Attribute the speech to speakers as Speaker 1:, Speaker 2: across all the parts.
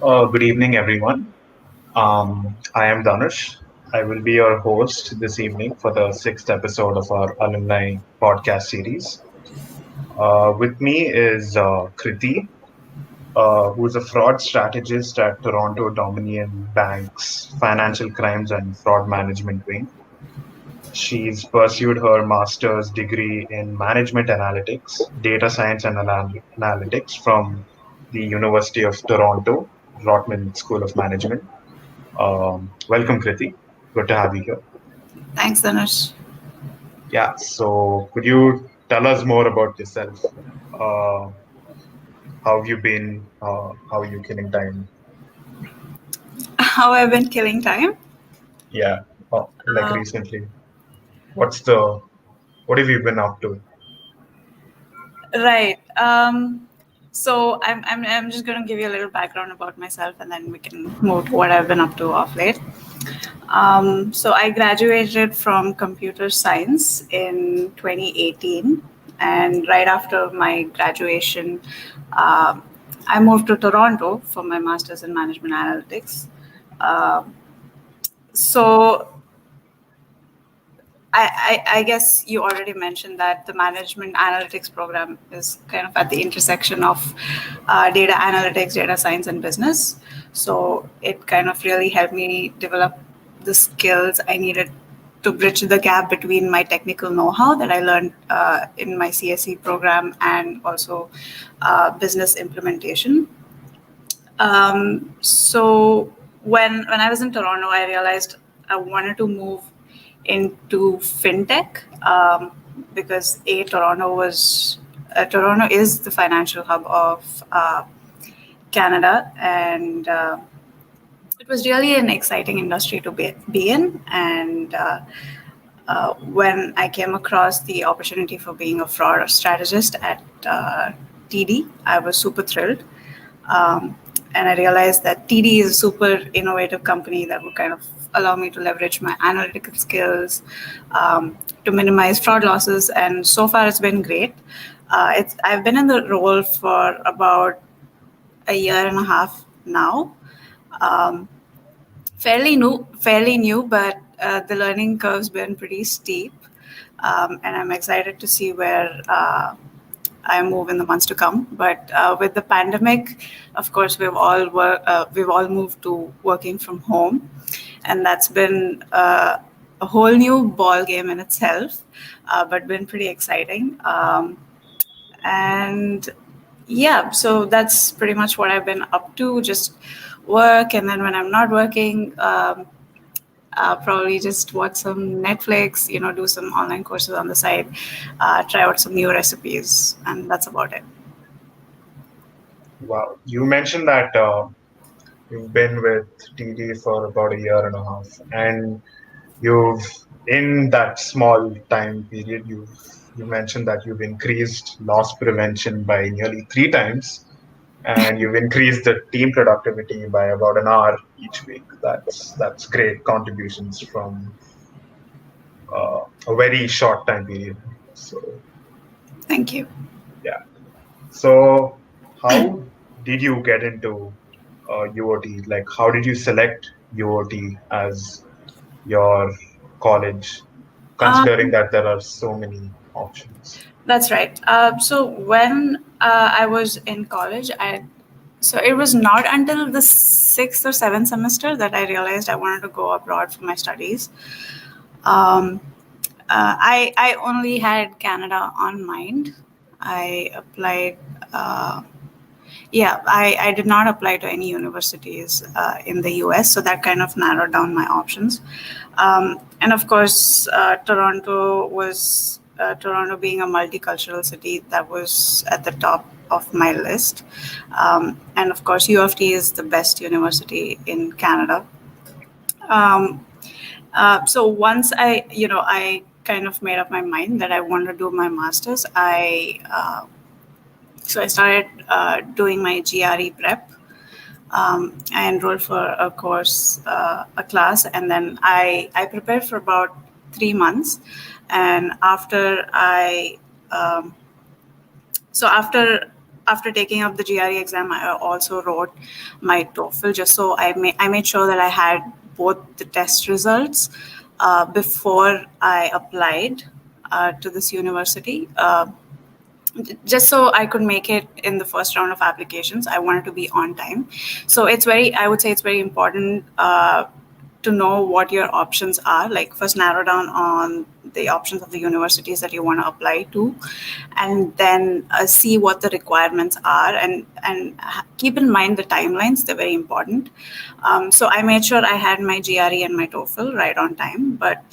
Speaker 1: Good evening, everyone. I am Dhanush. I will be your host this evening for the sixth episode of our Alumni Podcast series. With me is Krithi, who is a fraud strategist at Toronto Dominion Bank's Financial Crimes and Fraud Management Wing. She's pursued her master's degree in management analytics, data science and analytics from the University of Toronto, Rotman School of Management. Welcome, Krithi. Good to have you here.
Speaker 2: Thanks, Dhanush.
Speaker 1: Yeah, so could you tell us more about yourself? Uh, how have you been? How are you killing time?
Speaker 2: How I've been killing time?
Speaker 1: Yeah, like
Speaker 2: Uh,
Speaker 1: recently. What's the, what have you been up to?
Speaker 2: right. So I'm just going to give you a little background about myself, and then we can move to what I've been up to off late. So I graduated from computer science in 2018, and right after my graduation, um I moved to Toronto for my master's in management analytics. Um so I guess you already mentioned that the management analytics program is kind of at the intersection of data analytics, data science, and business. So it kind of really helped me develop the skills I needed to bridge the gap between my technical know-how that I learned in my CSE program and also business implementation. So when I was in Toronto, I realized I wanted to move into fintech because Toronto is the financial hub of Canada, and it was really an exciting industry to be in. And when I came across the opportunity for being a fraud strategist at TD, I was super thrilled. Um, and I realized that TD is a super innovative company that would kind of allow me to leverage my analytical skills to minimize fraud losses. And so far, it's been great. I've been in the role for about a year and a half now. Um, fairly new, but the learning curve's been pretty steep, and I'm excited to see where I move in the months to come. But with the pandemic, of course, we've all moved to working from home, and that's been a whole new ball game in itself, but been pretty exciting. And yeah, so that's pretty much what I've been up to. Just work, and then when I'm not working, probably just watch some Netflix, do some online courses on the side, try out some new recipes, and that's about it.
Speaker 1: Wow, you mentioned that you've been with TD for about a year and a half, and you've in that small time period, you mentioned that you've increased loss prevention by nearly three times, and you've increased the team productivity by about an hour each week. That's great contributions from a very short time period. So
Speaker 2: Thank you.
Speaker 1: yeah. So how did you get into UOT? Like, how did you select UOT as your college, considering
Speaker 2: Um,
Speaker 1: that there are so many options?
Speaker 2: that's right. So when I was in college, so it was not until the sixth or seventh semester that I realized I wanted to go abroad for my studies. Um, I only had Canada on mind. I applied. Yeah, I did not apply to any universities in the US, so that kind of narrowed down my options. And of course, Toronto being a multicultural city, that was at the top of my list. And of course, U of T is the best university in Canada. Um, so once I kind of made up my mind that I wanted to do my master's, I started doing my GRE prep. I enrolled for a class, and then I prepared for about 3 months. And um, after after taking up the GRE exam, I also wrote my TOEFL, just so I made sure that I had both the test results before I applied to this university. Just so I could make it in the first round of applications, I wanted to be on time. So I would say it's very important to know what your options are. Like, first narrow down on the options of the universities that you want to apply to, and then see what the requirements are, and keep in mind the timelines. They're very important. So I made sure I had my GRE and my TOEFL right on time, but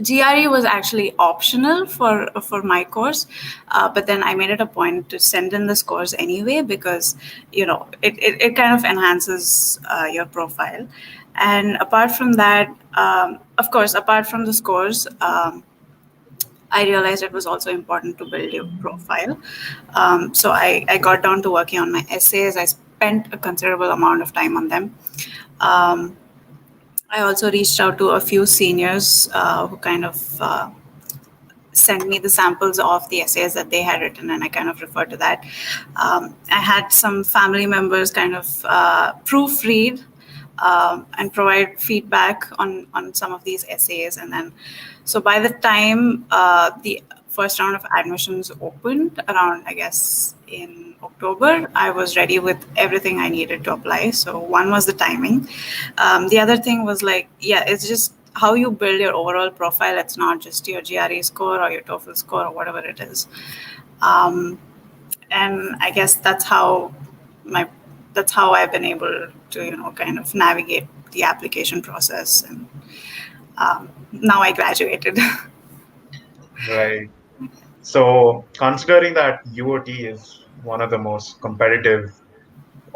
Speaker 2: GRE was actually optional for my course, but then I made it a point to send in the scores anyway, because it kind of enhances your profile. And apart from that, of course, apart from the scores, I realized it was also important to build your profile. So I got down to working on my essays. I spent a considerable amount of time on them. I also reached out to a few seniors who kind of sent me the samples of the essays that they had written, and I kind of referred to that. I had some family members kind of proofread and provide feedback on some of these essays. And then, so by the time the first round of admissions opened around, I guess, in October, I was ready with everything I needed to apply. So one was the timing. The other thing was it's just how you build your overall profile. It's not just your GRE score or your TOEFL score or whatever it is. And I guess that's how I've been able to, kind of navigate the application process. And now I graduated.
Speaker 1: Right. So, considering that UOT is one of the most competitive,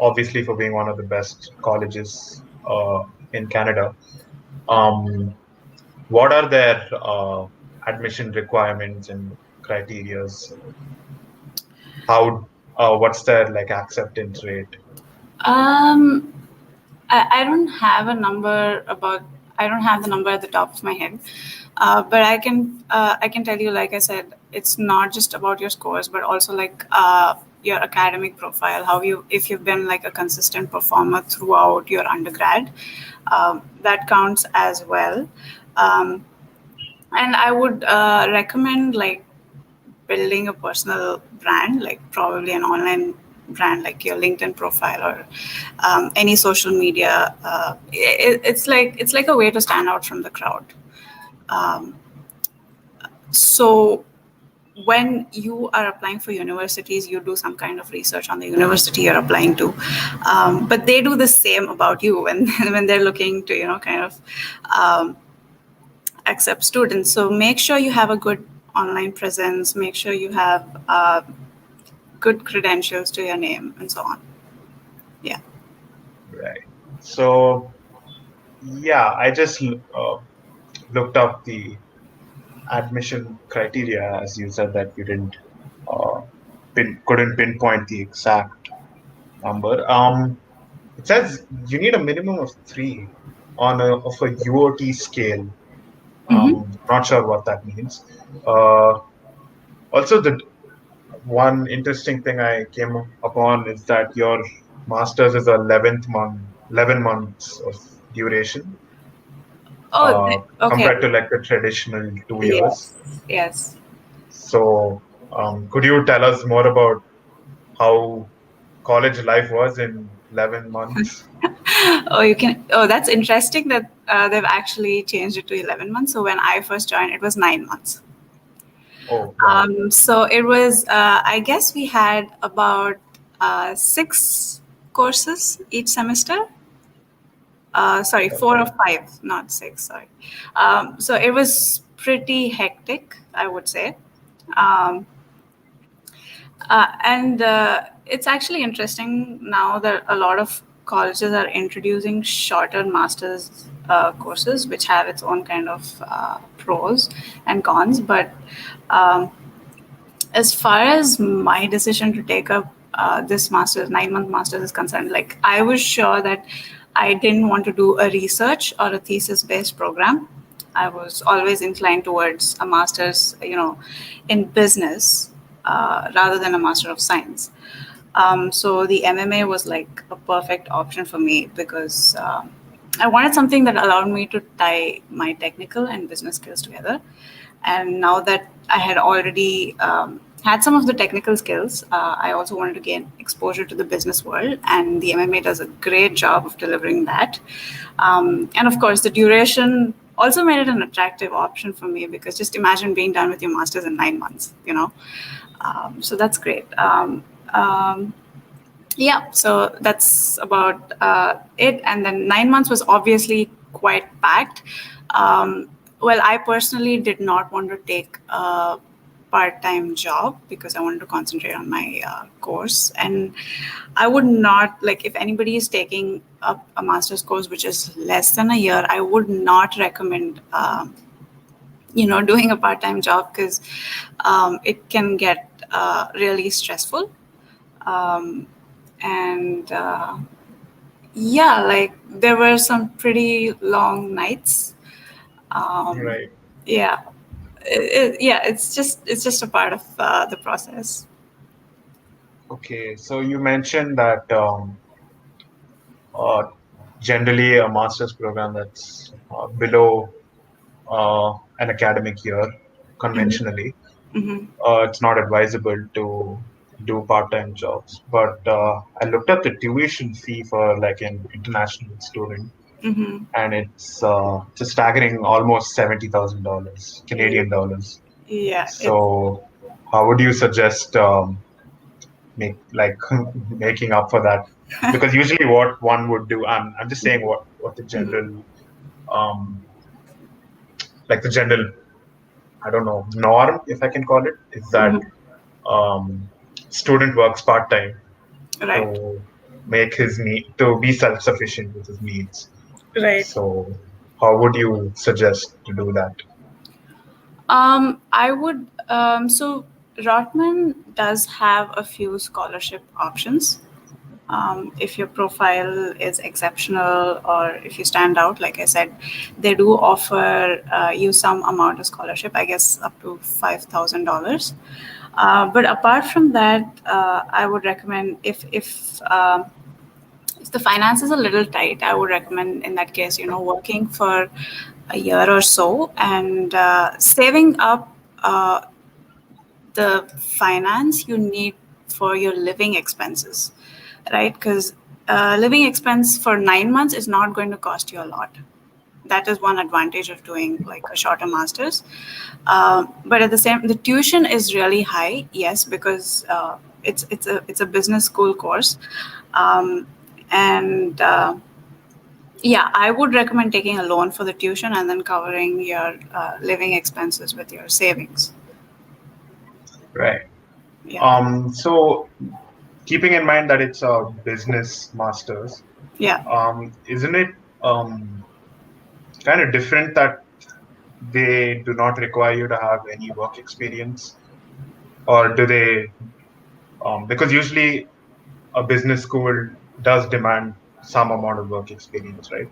Speaker 1: obviously for being one of the best colleges in Canada, um, what are their admission requirements and criterias? What's their acceptance rate?
Speaker 2: Um, I don't have a number about. I don't have the number at the top of my head, but I can tell you, like I said, it's not just about your scores, but also your academic profile. If you've been like a consistent performer throughout your undergrad, that counts as well. Um, and I would recommend building a personal brand, like probably an online brand, like your LinkedIn profile or any social media. It's like a way to stand out from the crowd. Um, so when you are applying for universities, you do some kind of research on the university you're applying to, but they do the same about you when when they're looking to kind of accept students. So make sure you have a good online presence. Make sure you have good credentials to your name, and so on. Yeah.
Speaker 1: Right. So, yeah, I just looked up the admission criteria, as you said that you didn't uh, couldn't pinpoint the exact number. It says you need a minimum of 3 of a UOT scale.
Speaker 2: Mm-hmm.
Speaker 1: Not sure what that means. Uh, Also, the one interesting thing I came upon is that your master's is 11 months of duration,
Speaker 2: Oh, okay.
Speaker 1: compared to like the traditional 2 years.
Speaker 2: Yes. Yes.
Speaker 1: So, could you tell us more about how college life was in 11 months?
Speaker 2: Oh, you can. Oh, that's interesting that they've actually changed it to 11 months. So when I first joined, it was 9 months.
Speaker 1: Oh, wow.
Speaker 2: So it was, I guess we had about 6 courses each semester. Sorry, 4 or 5, not 6. Sorry. So it was pretty hectic, I would say. Um, and it's actually interesting now that a lot of colleges are introducing shorter master's courses, which have its own kind of pros and cons. But um, as far as my decision to take up this master's, 9-month master's is concerned, like I was sure that I didn't want to do a research or a thesis-based program. I was always inclined towards a master's, in business. rather than a Master of Science. So the MMA was like a perfect option for me because I wanted something that allowed me to tie my technical and business skills together. And now that I had already had some of the technical skills, I also wanted to gain exposure to the business world, and the MMA does a great job of delivering that. And of course, the duration also made it an attractive option for me because just imagine being done with your master's in 9 months, you know. So that's great. Yeah, so that's about it. And then 9 months was obviously quite packed. Well, I personally did not want to take a part-time job because I wanted to concentrate on my course. And I would not, like, if anybody is taking up a master's course which is less than a year, I would not recommend doing a part-time job because it can get really stressful. um, and yeah, like there were some pretty long nights. um,
Speaker 1: Right.
Speaker 2: yeah, yeah, it's just a part of the process.
Speaker 1: Okay. So you mentioned that uh, generally a master's program that's below an academic year
Speaker 2: Hmm.
Speaker 1: conventionally,
Speaker 2: Hmm.
Speaker 1: it's not advisable to do part-time jobs. But I looked up the tuition fee for like an international student,
Speaker 2: Hmm.
Speaker 1: and it's just staggering, almost $70,000 Canadian dollars.
Speaker 2: Yeah,
Speaker 1: So, how would you suggest make like making up for that? Because usually, what one would do, I'm just saying what the
Speaker 2: Mhm.
Speaker 1: general um like the general, I don't know, norm, if I can call it, is that
Speaker 2: Mhm.
Speaker 1: um student works part time
Speaker 2: Right,
Speaker 1: to make his need to be self sufficient with his needs.
Speaker 2: right.
Speaker 1: So, how would you suggest to do that?
Speaker 2: I would. So Rotman does have a few scholarship options. If your profile is exceptional or if you stand out, like I said, they do offer you some amount of scholarship, I guess up to $5,000. But apart from that, I would recommend if the finance is a little tight, I would recommend in that case, working for a year or so and saving up the finance you need for your living expenses, right? Because living expense for 9 months is not going to cost you a lot. That is one advantage of doing like a shorter masters. But at the same, the tuition is really high, yes, because it's a business school course, um, and yeah, I would recommend taking a loan for the tuition and then covering your living expenses with your savings.
Speaker 1: Right.
Speaker 2: Yeah,
Speaker 1: So keeping in mind that it's a business masters,
Speaker 2: yeah.
Speaker 1: isn't it kind of different that they do not require you to have any work experience, or do they? Because usually a business school does demand some amount of work experience, right?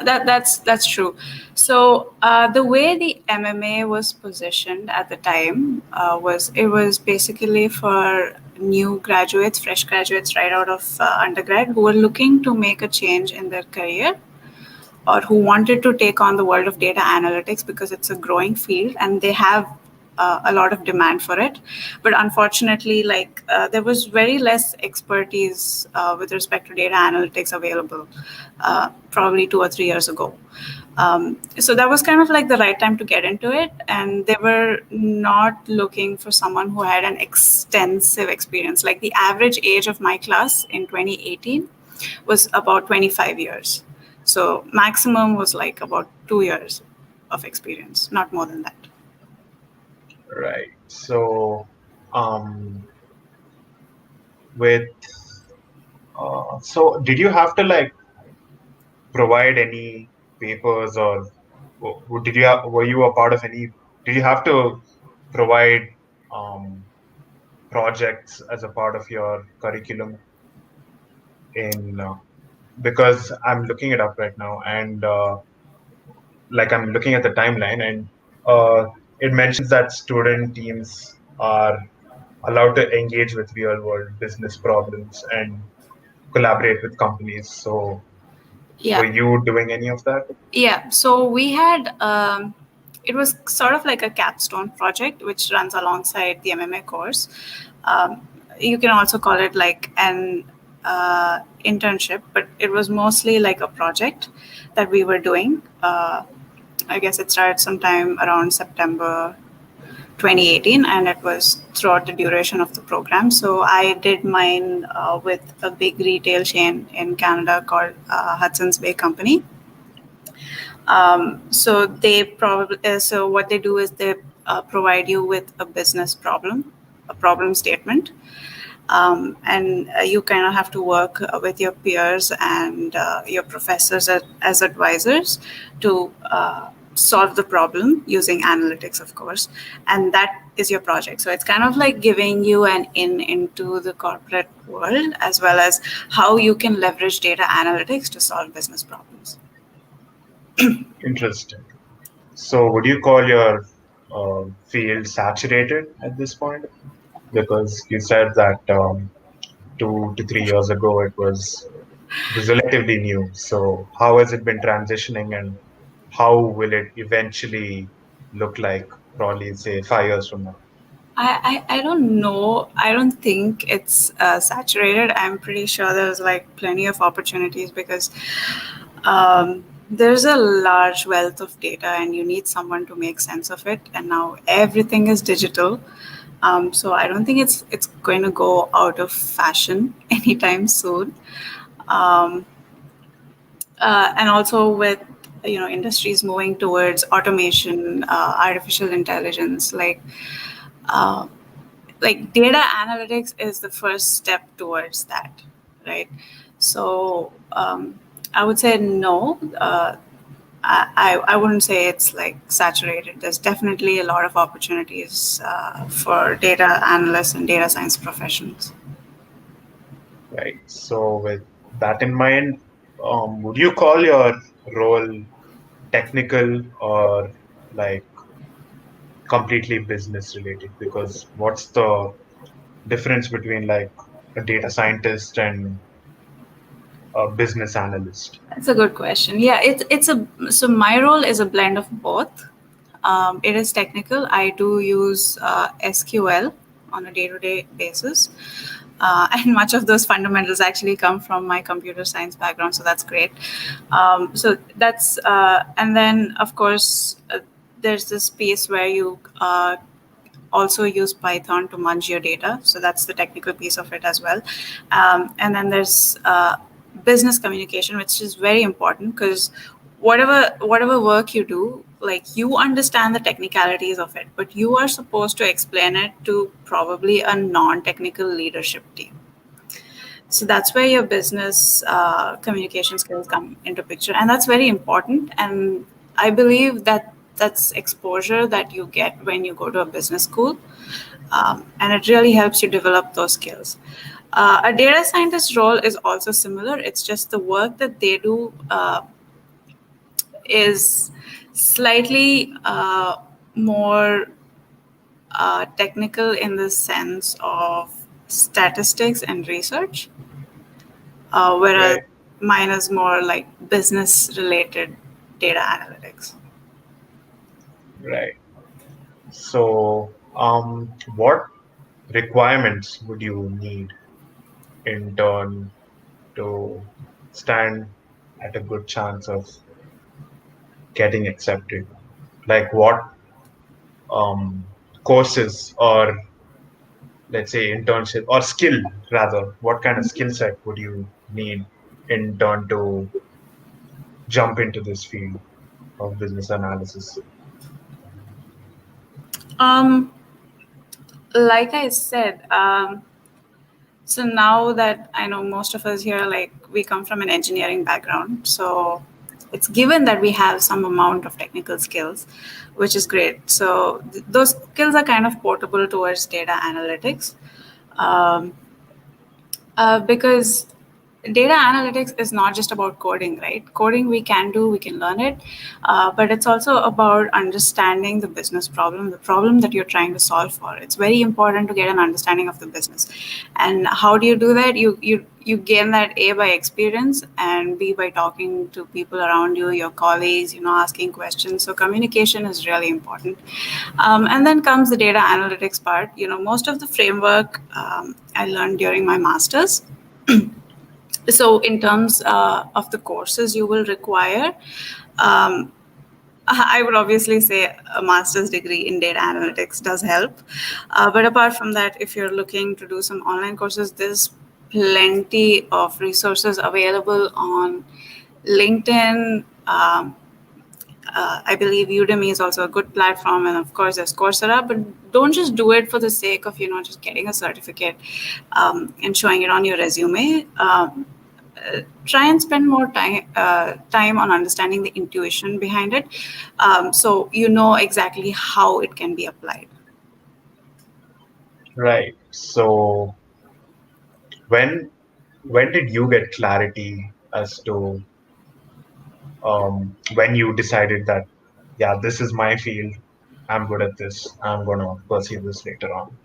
Speaker 2: That's true. So the way the MMA was positioned at the time was it was basically for new graduates, fresh graduates right out of undergrad who were looking to make a change in their career or who wanted to take on the world of data analytics because it's a growing field and they have a lot of demand for it. But unfortunately, like there was very less expertise with respect to data analytics available probably 2 or 3 years ago. So that was kind of like the right time to get into it. And they were not looking for someone who had an extensive experience. Like the average age of my class in 2018 was about 25 years. So maximum was like about 2 years of experience, not more than that.
Speaker 1: Right. So, with so did you have to like provide any papers, or did you have, were you a part of any? Did you have to provide um, projects as a part of your curriculum in? Because I'm looking it up right now, and like I'm looking at the timeline, and it mentions that student teams are allowed to engage with real world business problems and collaborate with companies. So, were
Speaker 2: Yeah.
Speaker 1: you doing any of that?
Speaker 2: Yeah, so we had it was sort of like a capstone project which runs alongside the MMA course. You can also call it like an internship, but it was mostly like a project that we were doing. I guess it started sometime around September 2018, and it was throughout the duration of the program. So I did mine with a big retail chain in Canada called Hudson's Bay Company. So they probably so what they do is they provide you with a business problem, a problem statement, and you kind of have to work with your peers and your professors as advisors to solve the problem using analytics, of course, and that is your project. So it's kind of like giving you an in into the corporate world as well as how you can leverage data analytics to solve business problems.
Speaker 1: Interesting. So, would you call your field saturated at this point? Because you said that 2 to 3 years ago it was relatively new. So, how has it been transitioning, and how will it eventually look like? Probably say 5 years from now.
Speaker 2: I don't know. I don't think it's saturated. I'm pretty sure there's like plenty of opportunities because there's a large wealth of data and you need someone to make sense of it. And now everything is digital. So I don't think it's going to go out of fashion anytime soon. Um, and also with industries moving towards automation, artificial intelligence, uh, like data analytics is the first step towards that, right? So I would say no. I wouldn't say it's like saturated. There's definitely a lot of opportunities for data analysts and data science professionals.
Speaker 1: Right. So, with that in mind, would you call your role technical or like completely business related? Because what's the difference between like a data scientist and a business analyst?
Speaker 2: That's a good question. Yeah, it's a so my role is a blend of both. It is technical. I do use SQL on a day-to-day basis, and much of those fundamentals actually come from my computer science background. So that's great. So that's and then of course there's this piece where you also use Python to munge your data. So that's the technical piece of it as well. And then there's business communication, which is very important because whatever work you do, like you understand the technicalities of it, but you are supposed to explain it to probably a non-technical leadership team. So that's where your business communication skills come into picture, and that's very important. And I believe that that's exposure that you get when you go to a business school, and it really helps you develop those skills. A data scientist role is also similar. It's just the work that they do is slightly more technical in the sense of statistics and research, whereas
Speaker 1: Right,
Speaker 2: mine is more like business related data analytics.
Speaker 1: right. So, what requirements would you need in turn to stand at a good chance of getting accepted? Like what um, courses or let's say internship or skill rather, what kind of skill set would you need in turn to jump into this field of business analysis?
Speaker 2: Um, like I said, so now that I know most of us here, like we come from an engineering background, so it's given that we have some amount of technical skills, which is great. So those skills are kind of portable towards data analytics, um, because data analytics is not just about coding, right? Coding we can do, we can learn it, but it's also about understanding the business problem, the problem that you're trying to solve for. It's very important to get an understanding of the business. And how do you do that? You gain that A, by experience, and B, by talking to people around you, your colleagues, asking questions. So communication is really important. And then comes the data analytics part. Most of the framework I learned during my master's. So in terms of the courses you will require, um, I would obviously say a master's degree in data analytics does help. But apart from that, if you're looking to do some online courses, there's plenty of resources available on LinkedIn. I believe Udemy is also a good platform, and of course there's Coursera. But don't just do it for the sake of just getting a certificate and showing it on your resume. Try and spend more time on understanding the intuition behind it, so you know exactly how it can be applied.
Speaker 1: Right. So when when did you get clarity as to when you decided that, yeah, this is my field, I'm good at this, I'm gonna pursue this later on?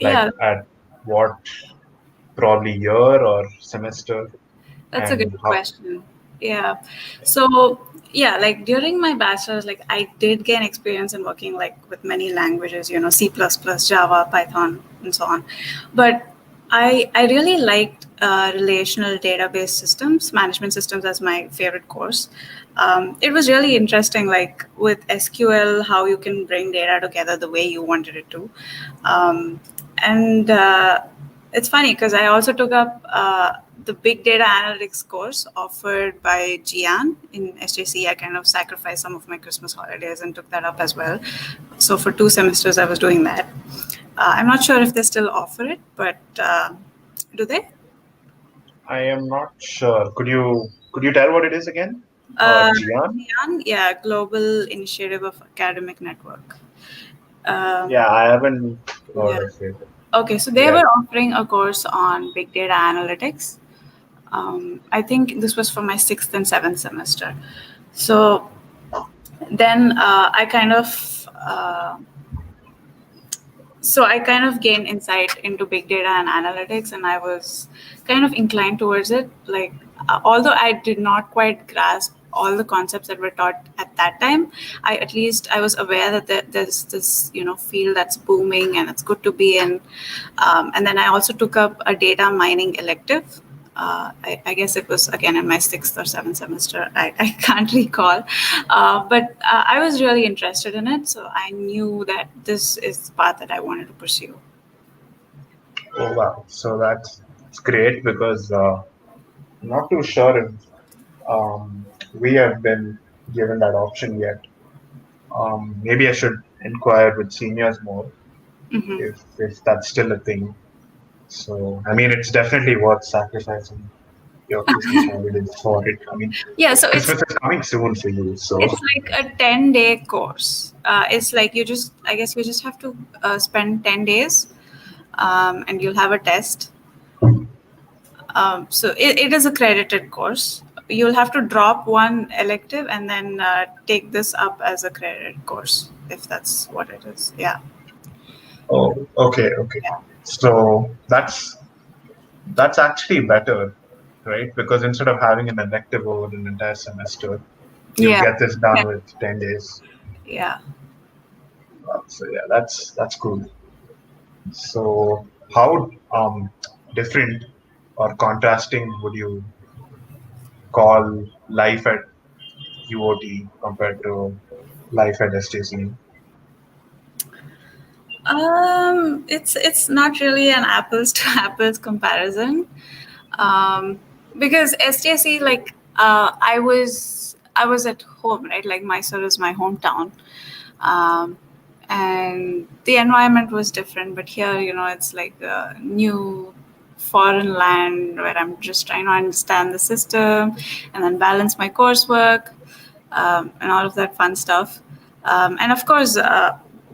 Speaker 1: Like
Speaker 2: Yeah,
Speaker 1: at what probably year or semester,
Speaker 2: that's a good
Speaker 1: and how?
Speaker 2: question. Yeah. So yeah, like during my bachelor's, like I did gain experience in working like with many languages, C++, Java, Python, and so on. But I really liked relational database systems, management systems as my favorite course. It was really interesting, like with SQL, how you can bring data together the way you wanted it to. And It's funny because I also took up the big data analytics course offered by Gian in SJC. I kind of sacrificed some of my Christmas holidays and took that up as well. So for 2 semesters, I was doing that. I'm not sure if they still offer it, but do they?
Speaker 1: I am not sure. Could you tell what it is again?
Speaker 2: Uh,
Speaker 1: Gian?
Speaker 2: Gian, yeah, Global Initiative of Academic Network. Um,
Speaker 1: Yeah, I haven't
Speaker 2: yeah.
Speaker 1: heard of it
Speaker 2: Okay, so they
Speaker 1: yet.
Speaker 2: were offering a course on big data analytics. I think this was for my sixth and seventh semester. So then I kind of gained insight into big data and analytics, and I was kind of inclined towards it. Like, although I did not quite grasp all the concepts that were taught at that time, I was aware that there's this field that's booming and it's good to be in. And then I also took up a data mining elective. I guess it was again in my sixth or seventh semester. I can't recall, but I was really interested in it, so I knew that this is the path that I wanted to pursue.
Speaker 1: Oh wow, so that's great because I'm not too sure if we have been given that option yet. Maybe I should inquire with seniors more
Speaker 2: Hmm.
Speaker 1: if that's still a thing. So I mean, it's definitely worth sacrificing your Christmas holidays for it. I mean,
Speaker 2: Yeah, so
Speaker 1: Christmas is coming soon for you, so
Speaker 2: it's like a 10-day course. It's like I guess you just have to spend 10 days, and you'll have a test. So it is a credited course. You'll have to drop one elective and then take this up as a credited course, if that's what it is. Yeah.
Speaker 1: oh, okay, okay. So that's actually better, right? Because instead of having an elective over an entire semester, you
Speaker 2: Yeah.
Speaker 1: get this done with 10 days.
Speaker 2: Yeah.
Speaker 1: So yeah, that's cool. So how different or contrasting would you call life at UOT compared to life at SJC?
Speaker 2: It's not really an apples to apples comparison, um, because SJC, like I was at home, right? Like Mysore is my hometown, um, and the environment was different. But here, it's like a new foreign land where I'm just trying to understand the system and then balance my coursework, and all of that fun stuff. And of course,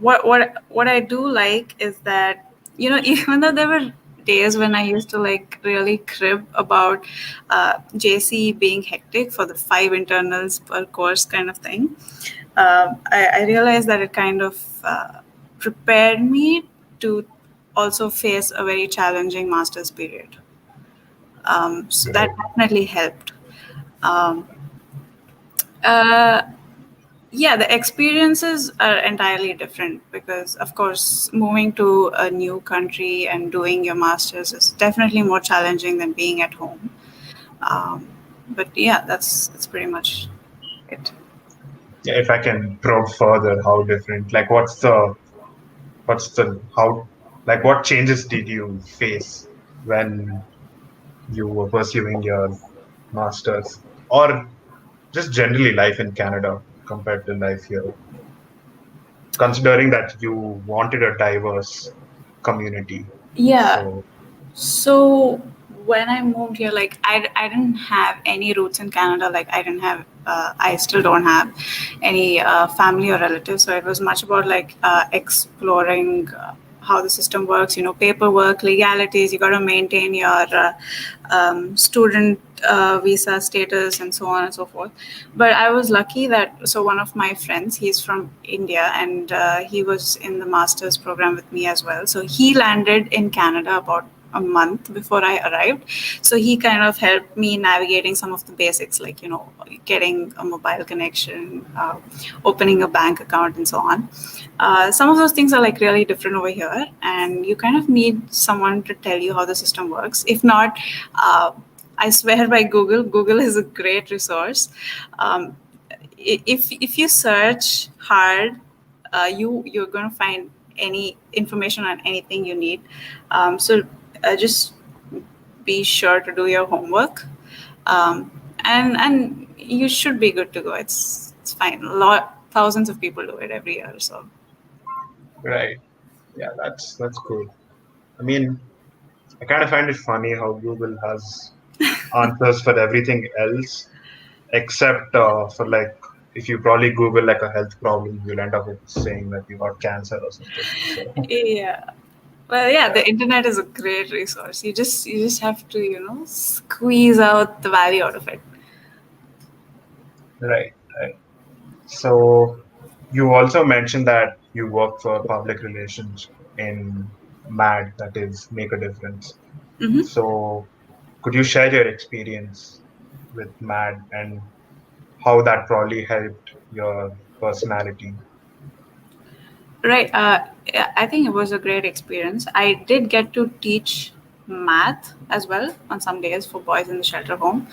Speaker 2: what I do like is that even though there were days when I used to like really crib about JC being hectic for the 5 internals per course kind of thing. I realized that it kind of prepared me to also face a very challenging master's period. So that
Speaker 1: Right.
Speaker 2: definitely helped. Um, uh, yeah, the experiences are entirely different because, of course, moving to a new country and doing your master's is definitely more challenging than being at home. Um, but yeah, that's pretty much it.
Speaker 1: Yeah, if I can probe further, how different? Like, what's the how? Like, what changes did you face when you were pursuing your masters, or just generally life in Canada compared to life here? Considering that you wanted a diverse community,
Speaker 2: Yeah.
Speaker 1: so
Speaker 2: So when I moved here, like I didn't have any roots in Canada. Like I didn't have, I still don't have any family or relatives. So it was much about like exploring how the system works. You know, paperwork, legalities. You got to maintain your student visa status and so on and so forth. But I was lucky that so one of my friends, he's from India, and he was in the master's program with me as well. So he landed in Canada about a month before I arrived. So he kind of helped me navigating some of the basics, like, you know, getting a mobile connection, opening a bank account, and so on. Some of those things are like really different over here, and you kind of need someone to tell you how the system works. If not, I swear by Google. Google is a great resource. Um, if you search hard, you're going to find any information on anything you need. So just be sure to do your homework, and you should be good to go. It's fine. Thousands of people do it every year. So
Speaker 1: right, yeah, that's cool. I mean, I kind of find it funny how Google has answers for everything else except for like if you probably Google like a health problem, you'll end up with saying that you got cancer or something. So
Speaker 2: yeah. Well, yeah,
Speaker 1: yeah,
Speaker 2: the internet is a great resource. You just have to, you know, squeeze out the value out of it.
Speaker 1: right, right. So you also mentioned that you work for public relations in MAD, that is Make a Difference.
Speaker 2: Hmm.
Speaker 1: So could you share your experience with MAD and how that probably helped your personality?
Speaker 2: Right. Yeah, I think it was a great experience. I did get to teach math as well on some days for boys in the shelter home,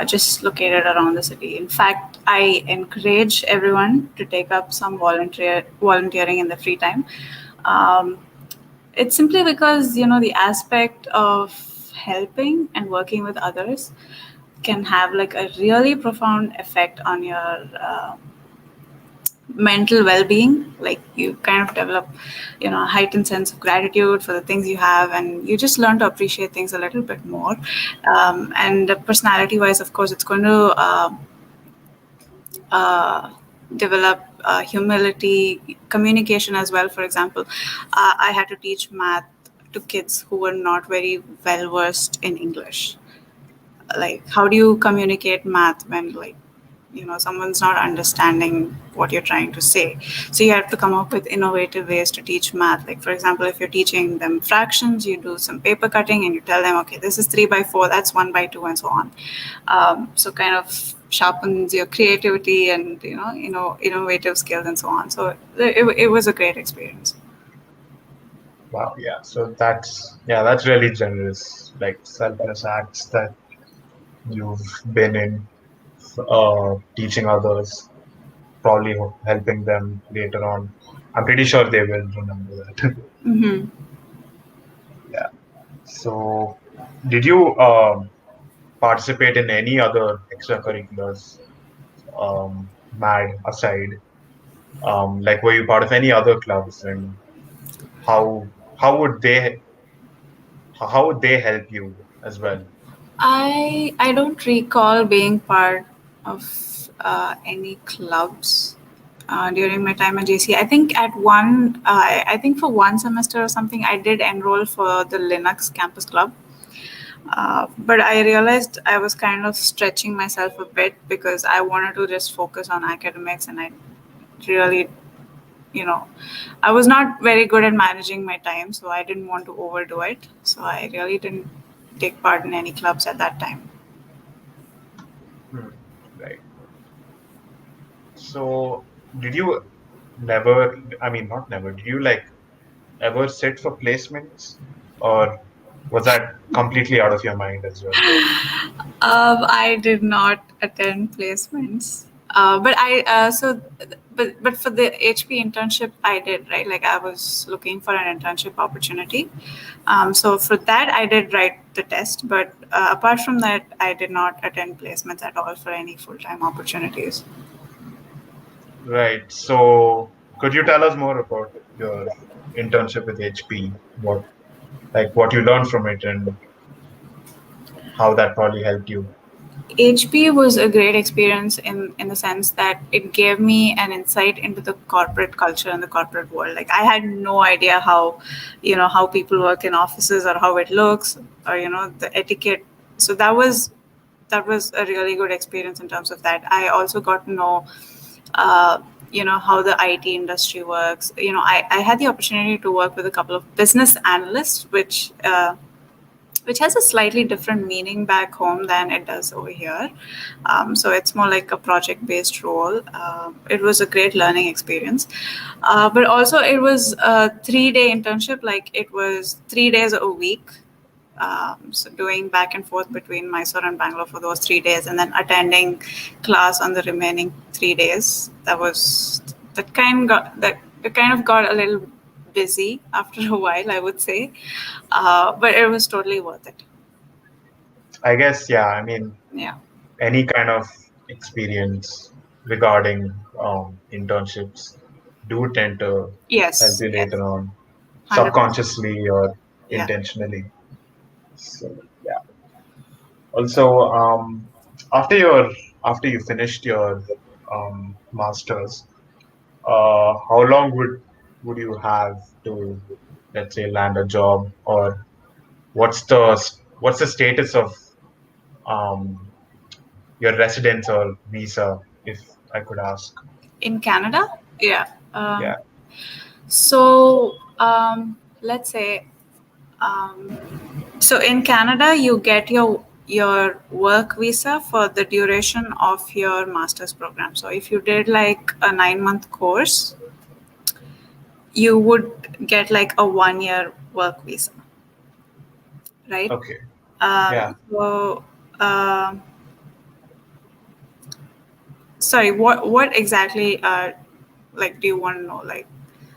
Speaker 2: just located around the city. In fact, I encourage everyone to take up some volunteering in the free time. Um, it's simply because, you know, the aspect of helping and working with others can have like a really profound effect on your mental well-being. Like you kind of develop, you know, a heightened sense of gratitude for the things you have, and you just learn to appreciate things a little bit more. And personality wise, of course, it's going to uh, develop humility, communication as well. For example, I had to teach math to kids who were not very well versed in English. Like, how do you communicate math when, like, you know, someone's not understanding what you're trying to say? So you have to come up with innovative ways to teach math. Like, for example, if you're teaching them fractions, you do some paper cutting and you tell them, okay, this is 3 by 4, that's 1 by 2, and so on. So kind of sharpens your creativity and, innovative skills and so on. So it was a great experience.
Speaker 1: Wow, yeah. So that's really generous, like selfless acts that you've been in, teaching others, probably helping them later on. I'm pretty sure they will remember that.
Speaker 2: Mm-hmm.
Speaker 1: Yeah. So, did you participate in any other extracurriculars, MAD aside? Like, were you part of any other clubs, and how how would they how would they help you as well?
Speaker 2: I don't recall being part of any clubs. during my time at JC. I think I think for one semester or something, I did enroll for the Linux Campus Club. But I realized I was kind of stretching myself a bit because I wanted to just focus on academics, and I really, I was not very good at managing my time, so I didn't want to overdo it. So I really didn't take part in any clubs at that time.
Speaker 1: Right. So, did you never, I mean, not never, did you like ever sit for placements, or was that completely out of your mind as well?
Speaker 2: I did not attend placements, but for the HP internship, I did, right. Like I was looking for an internship opportunity. So for that, I did write the test, but apart from that, I did not attend placements at all for any full-time opportunities.
Speaker 1: Right. So, could you tell us more about your internship with HP? What you learned from it and how that probably helped you?
Speaker 2: HP was a great experience in the sense that it gave me an insight into the corporate culture and the corporate world. Like I had no idea how people work in offices or how it looks or the etiquette. So that was a really good experience in terms of that. I also got to know uh, how the IT industry works. I had the opportunity to work with a couple of business analysts, which has a slightly different meaning back home than it does over here. So it's more like a project-based role. It was a great learning experience. But also it was a 3-day internship, like it was 3 days a week. So doing back and forth between Mysore and Bangalore for those 3 days and then attending class on the remaining 3 days. That kind of got a little busy after a while, I would say. But it was totally worth it.
Speaker 1: I guess, yeah, I mean,
Speaker 2: Yeah.
Speaker 1: any kind of experience regarding internships do tend to help
Speaker 2: Yes.
Speaker 1: you
Speaker 2: Yes.
Speaker 1: later on,
Speaker 2: 100%.
Speaker 1: subconsciously or
Speaker 2: Yeah.
Speaker 1: intentionally. So, yeah. Also, after you finished your masters, how long would you have to, let's say, land a job, or what's the status of um, your residence or visa, if I could ask?
Speaker 2: In Canada? Yeah.
Speaker 1: Yeah.
Speaker 2: So let's say, so in Canada, you get your work visa for the duration of your master's program. So if you did like a 9-month course, you would get like a 1-year work visa, right?
Speaker 1: Okay. Yeah.
Speaker 2: So, sorry, what exactly like do you want to know? Like,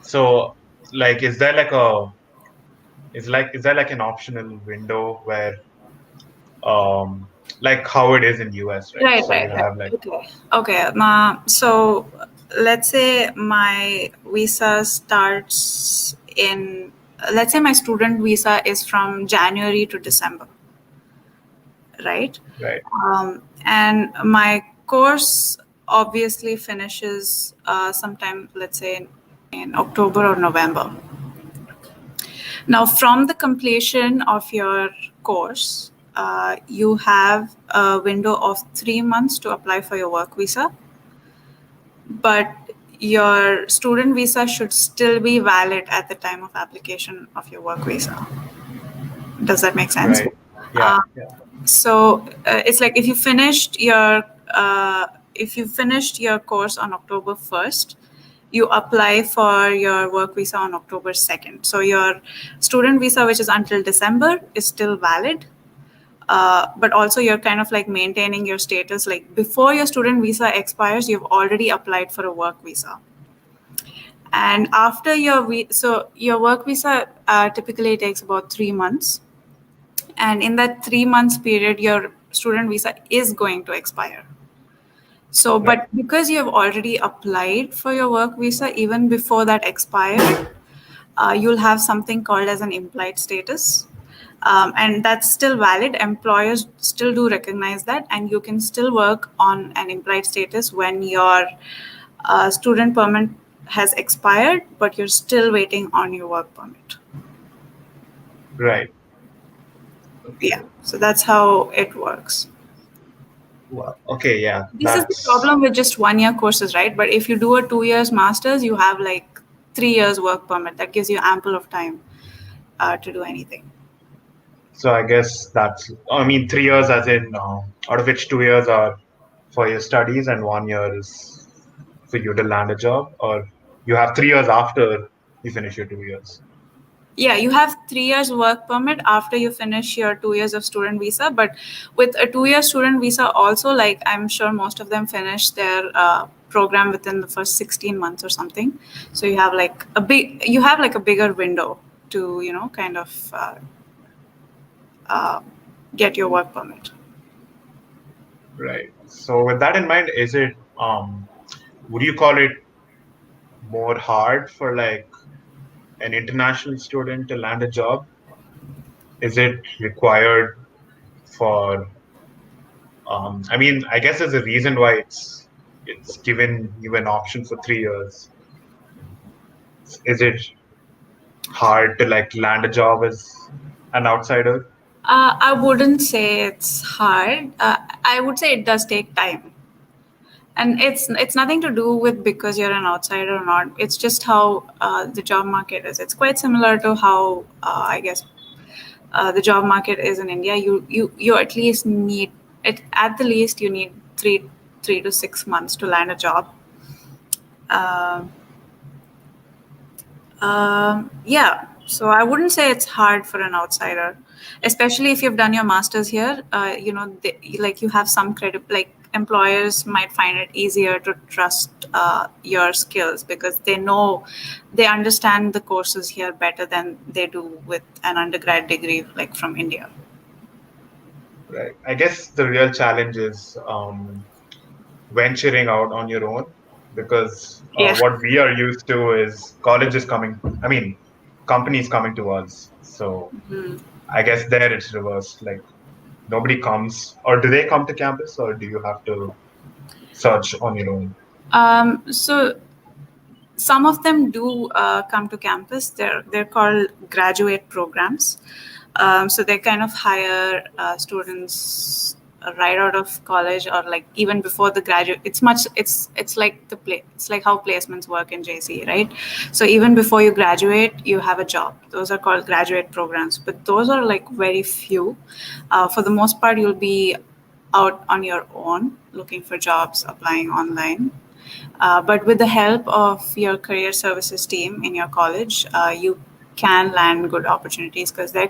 Speaker 1: So, like, is there like an optional window where um like how it is in US, right?
Speaker 2: right,
Speaker 1: So you
Speaker 2: right, right.
Speaker 1: have like
Speaker 2: Okay. So let's say my visa starts in. Let's say my student visa is from January to December, right?
Speaker 1: right,
Speaker 2: And my course obviously finishes sometime, let's say, in October or November. Now, from the completion of your course, you have a window of 3 months to apply for your work visa, but your student visa should still be valid at the time of application of your work visa. Does that make sense?
Speaker 1: right. Yeah,
Speaker 2: Uh,
Speaker 1: yeah.
Speaker 2: so it's like if you finished your course on October 1st, you apply for your work visa on October 2nd. So your student visa, which is until December, is still valid. But also you're kind of like maintaining your status. Like before your student visa expires, you've already applied for a work visa. And after your work visa typically takes about 3 months. And in that 3 months period, your student visa is going to expire. So,
Speaker 1: Right.
Speaker 2: but because you have already applied for your work visa even before that expired, you'll have something called as an implied status. And that's still valid. Employers still do recognize that, and you can still work on an implied status when your student permit has expired, but you're still waiting on your work permit.
Speaker 1: Right.
Speaker 2: Yeah,
Speaker 1: Okay.
Speaker 2: so that's how it works.
Speaker 1: Well, okay. Yeah.
Speaker 2: This is the
Speaker 1: That's
Speaker 2: problem with just 1 year courses, right? But if you do a 2 years master's, you have like 3 years work permit. That gives you ample of time to do anything.
Speaker 1: so. I guess that's. I mean, 3 years, as in, out of which 2 years are for your studies and 1 year is for you to land a job, or you have 3 years after you finish your 2 years.
Speaker 2: Yeah, you have 3 years work permit after you finish your 2 years of student visa. But with a 2 year student visa, also, like I'm sure most of them finish their program within the first 16 months or something. So you have like a bigger window to kind of uh, get your work permit.
Speaker 1: Right. So with that in mind, is it would you call it more hard for like an international student to land a job? Is it required for I mean, I guess there's a reason why it's given you an option for 3 years. Is it hard to like land a job as an outsider?
Speaker 2: I wouldn't say it's hard. I would say it does take time, and it's nothing to do with because you're an outsider or not. It's just how the job market is. It's quite similar to how I guess the job market is in India. You at least need it. At the least, you need three to 6 months to land a job. Um yeah, so I wouldn't say it's hard for an outsider, especially if you've done your masters here. Like you have some credit, like employers might find it easier to trust your skills because they understand the courses here better than they do with an undergrad degree like from India.
Speaker 1: Right. I guess the real challenge is venturing out on your own because
Speaker 2: Yeah.
Speaker 1: what we are used to is colleges coming, I mean, companies coming to us. So
Speaker 2: Mhm.
Speaker 1: I guess there it's reversed. Like nobody comes, or do they come to campus, or do you have to search on your own?
Speaker 2: So some of them do come to campus. They're called graduate programs. So they kind of hire students right out of college or like even before the graduate. It's like it's like how placements work in JC, right? So even before you graduate, you have a job. Those are called graduate programs, but those are like very few. For the most part, you'll be out on your own looking for jobs, applying online. But with the help of your career services team in your college, you can land good opportunities because they're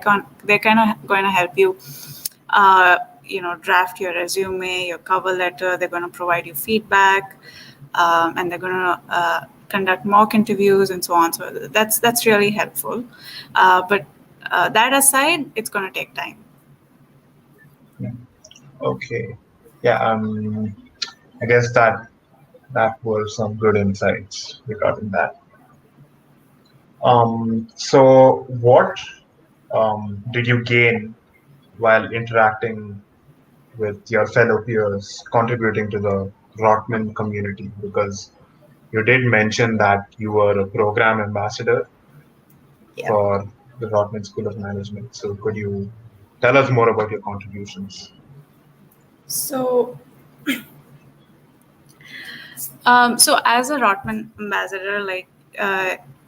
Speaker 2: kind of going to help you, draft your resume, your cover letter. They're going to provide you feedback, and they're going to conduct mock interviews and so on. So that's really helpful. But that aside, it's going to take time.
Speaker 1: Yeah. Okay. Yeah. I guess that were some good insights regarding that. So what did you gain while interacting with your fellow peers, contributing to the Rotman community? Because you did mention that you were a program ambassador
Speaker 2: Yeah.
Speaker 1: for the Rotman School of Management. So could you tell us more about your contributions?
Speaker 2: So so as a Rotman ambassador, like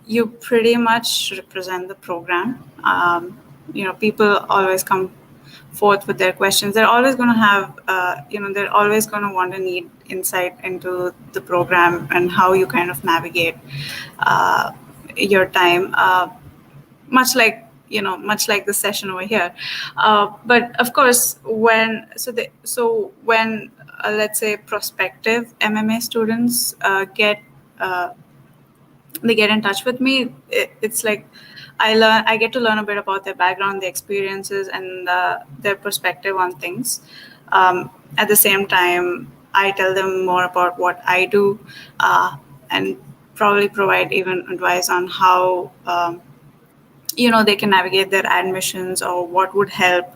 Speaker 2: you pretty much represent the program. People always come forth with their questions. They're always going to have, they're always going to want to need insight into the program and how you kind of navigate uh, your time. Much like the session over here. But of course, when let's say prospective MMA students uh, get in touch with me, it's like I get to learn a bit about their background, their experiences, and their perspective on things. At the same time, I tell them more about what I do, and probably provide even advice on how they can navigate their admissions or what would help,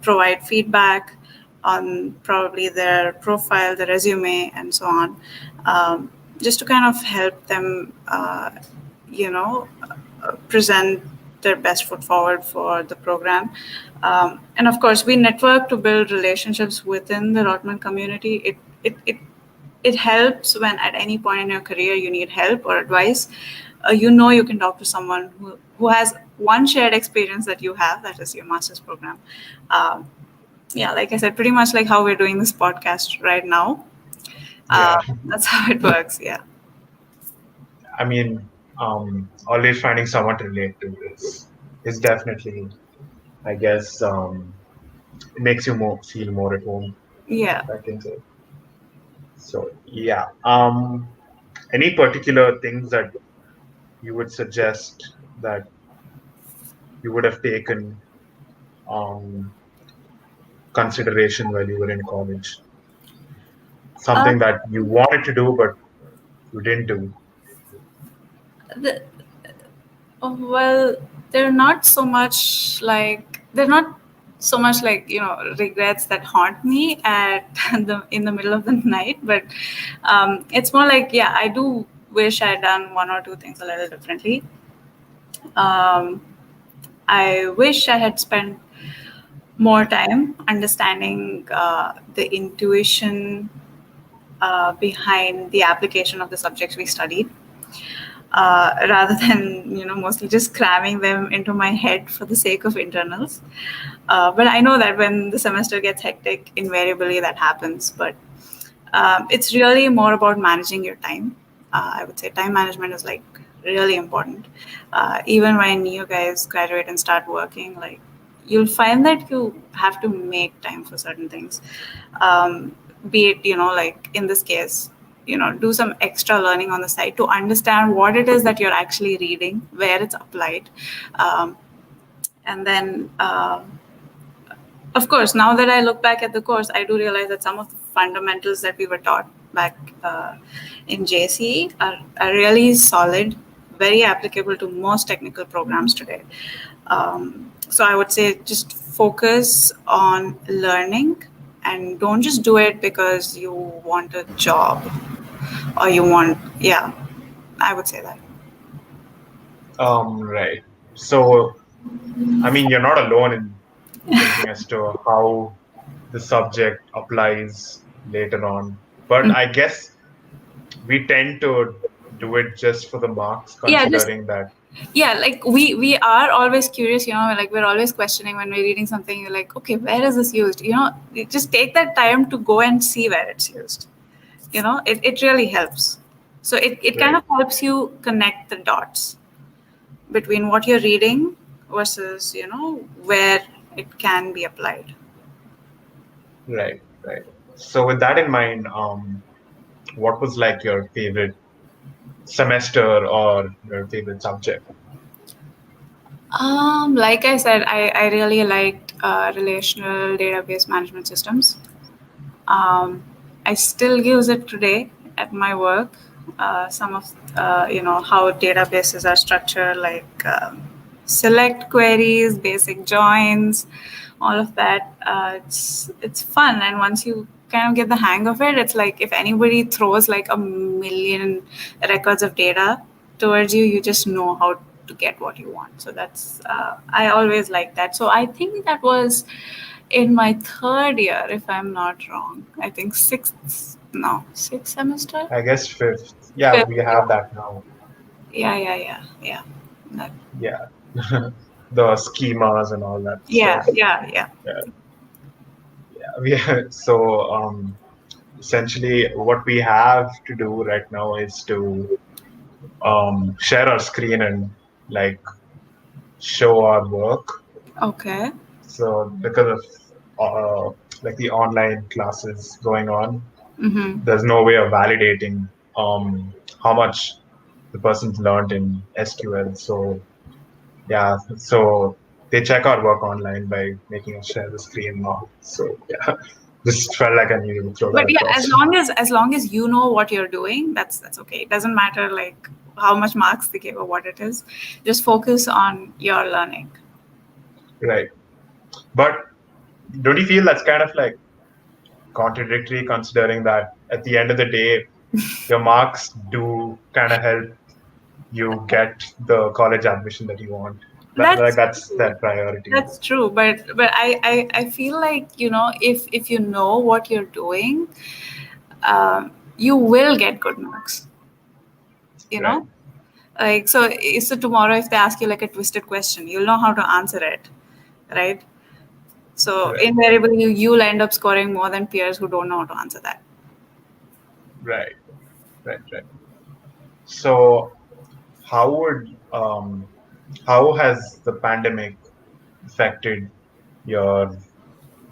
Speaker 2: provide feedback, on probably their profile, the resume, and so on, just to kind of help them, present their best foot forward for the program. And of course, we network to build relationships within the Rotman community. It helps when at any point in your career you need help or advice. You can talk to someone who has one shared experience that you have, that is your master's program. Um, yeah, like I said, pretty much like how we're doing this podcast right now.
Speaker 1: Yeah.
Speaker 2: That's how it works. Yeah.
Speaker 1: I mean, always finding someone to relate to is definitely, I guess, it makes you feel more at home,
Speaker 2: Yeah.
Speaker 1: I can say. So yeah. Any particular things that you would suggest that you would have taken consideration while you were in college?
Speaker 2: Uh,
Speaker 1: Something that you wanted to do but you didn't do.
Speaker 2: the, well, they're not so much like regrets that haunt me at in the middle of the night, but it's more like, yeah, I do wish I had done one or two things a little differently. Um, I wish I had spent more time understanding the intuition behind the application of the subjects we studied, rather than mostly just cramming them into my head for the sake of internals. But I know that when the semester gets hectic, invariably that happens. But it's really more about managing your time. I would say time management is like really important. Even when you guys graduate and start working, like you'll find that you have to make time for certain things. Be it, like in this case, do some extra learning on the side to understand what it is that you're actually reading, where it's applied. And then, of course, now that I look back at the course, I do realize that some of the fundamentals that we were taught back in JC are really solid, very applicable to most technical programs today. So I would say just focus on learning and don't just do it because you want a job or yeah, I would say that.
Speaker 1: Right. So, I mean, you're not alone in thinking as to how the subject applies later on. But I guess we tend to do it just for the marks,
Speaker 2: Yeah, just
Speaker 1: considering that.
Speaker 2: yeah, like we are always curious, like we're always questioning when we're reading something. You're like, okay, where is this used? You just take that time to go and see where it's used. It really helps. So it kind
Speaker 1: Right,
Speaker 2: of helps you connect the dots between what you're reading versus where it can be applied.
Speaker 1: right, right. So, with that in mind, what was like your favorite semester or your favorite subject?
Speaker 2: Like I said, I really liked relational database management systems. um, I still use it today at my work. Some of how databases are structured, like select queries, basic joins, all of that. It's fun, and once you kind of get the hang of it, it's like if anybody throws like a million records of data towards you, you just know how to get what you want. So that's I always like that. So I think that was in my third year, if I'm not wrong. I think sixth semester.
Speaker 1: I guess fifth. Yeah,
Speaker 2: Fifth,
Speaker 1: we have that now.
Speaker 2: yeah. That-
Speaker 1: Yeah. The schemas and all that
Speaker 2: yeah,
Speaker 1: stuff.
Speaker 2: yeah.
Speaker 1: Yeah. So essentially what we have to do right now is to share our screen and like show our work.
Speaker 2: Okay.
Speaker 1: So because of like the online classes going on,
Speaker 2: Mm-hmm.
Speaker 1: there's no way of validating how much the person's learned in SQL. So yeah, so they check our work online by making us share the screen now. So yeah, just felt like I needed to throw that
Speaker 2: But yeah,
Speaker 1: across.
Speaker 2: as long as you know what you're doing, that's okay. It doesn't matter like how much marks they give or what it is. Just focus on your learning.
Speaker 1: Right. But don't you feel that's kind of like contradictory considering that at the end of the day, your marks do kind of help you get the college admission that you want. Like
Speaker 2: That's
Speaker 1: that's their priority.
Speaker 2: that's true, but I feel like, if you know what you're doing, you will get good marks. You
Speaker 1: Right.
Speaker 2: know, like so tomorrow if they ask you like a twisted question, you'll know how to answer it, right? So
Speaker 1: Right.
Speaker 2: invariably you'll end up scoring more than peers who don't know how to answer that.
Speaker 1: Right. Right. Right. So how would how has the pandemic affected your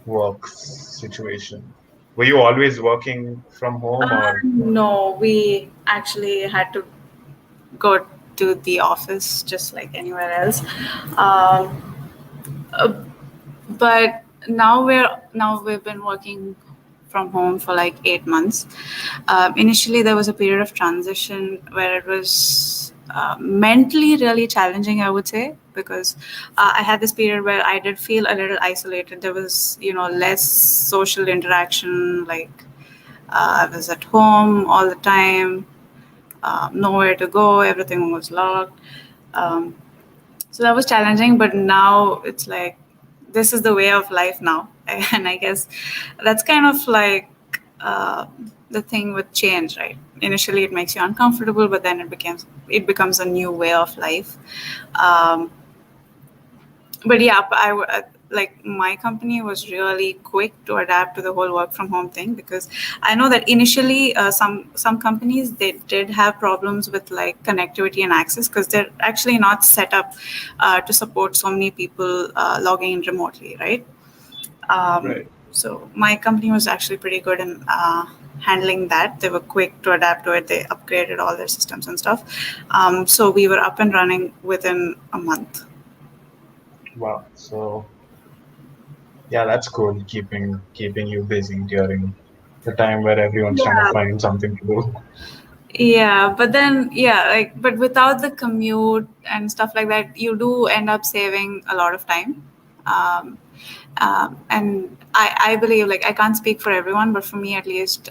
Speaker 1: work situation? Were you always working from home or
Speaker 2: No, we actually had to go to the office just like anywhere else. Um, uh, but now we've been working from home for like 8 months. Initially, there was a period of transition where it was mentally really challenging, I would say, because I had this period where I did feel a little isolated. There was, less social interaction. Like I was at home all the time, nowhere to go, everything was locked. Um, so that was challenging, but now it's like this is the way of life now. And I guess that's kind of like uh, the thing with change, right? Initially, it makes you uncomfortable, but then it becomes a new way of life. Um, but yeah, like my company was really quick to adapt to the whole work from home thing, because I know that initially some companies, they did have problems with like connectivity and access, because they're actually not set up to support so many people logging in remotely, right?
Speaker 1: right?
Speaker 2: So my company was actually pretty good in handling that. They were quick to adapt to it. They upgraded all their systems and stuff. So we were up and running within a month.
Speaker 1: Wow. So yeah, that's cool. Keeping you busy during the time where everyone's trying to
Speaker 2: Yeah.
Speaker 1: find something to do.
Speaker 2: Yeah, but then but without the commute and stuff like that, you do end up saving a lot of time. Um, and I believe, like, I can't speak for everyone, but for me at least,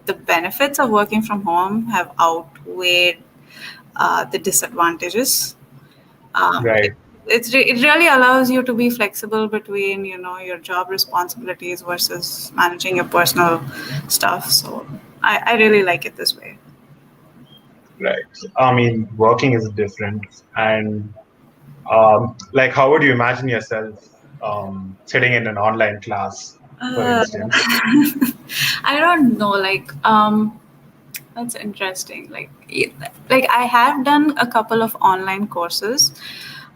Speaker 2: the benefits of working from home have outweighed the disadvantages. Um, it,
Speaker 1: Right.
Speaker 2: it really allows you to be flexible between, your job responsibilities versus managing your personal stuff. So I really like it this way.
Speaker 1: Right. I mean, working is different, and like, how would you imagine yourself sitting in an online class, for
Speaker 2: Uh,
Speaker 1: instance?
Speaker 2: I don't know. Like, that's interesting. Like I have done a couple of online courses,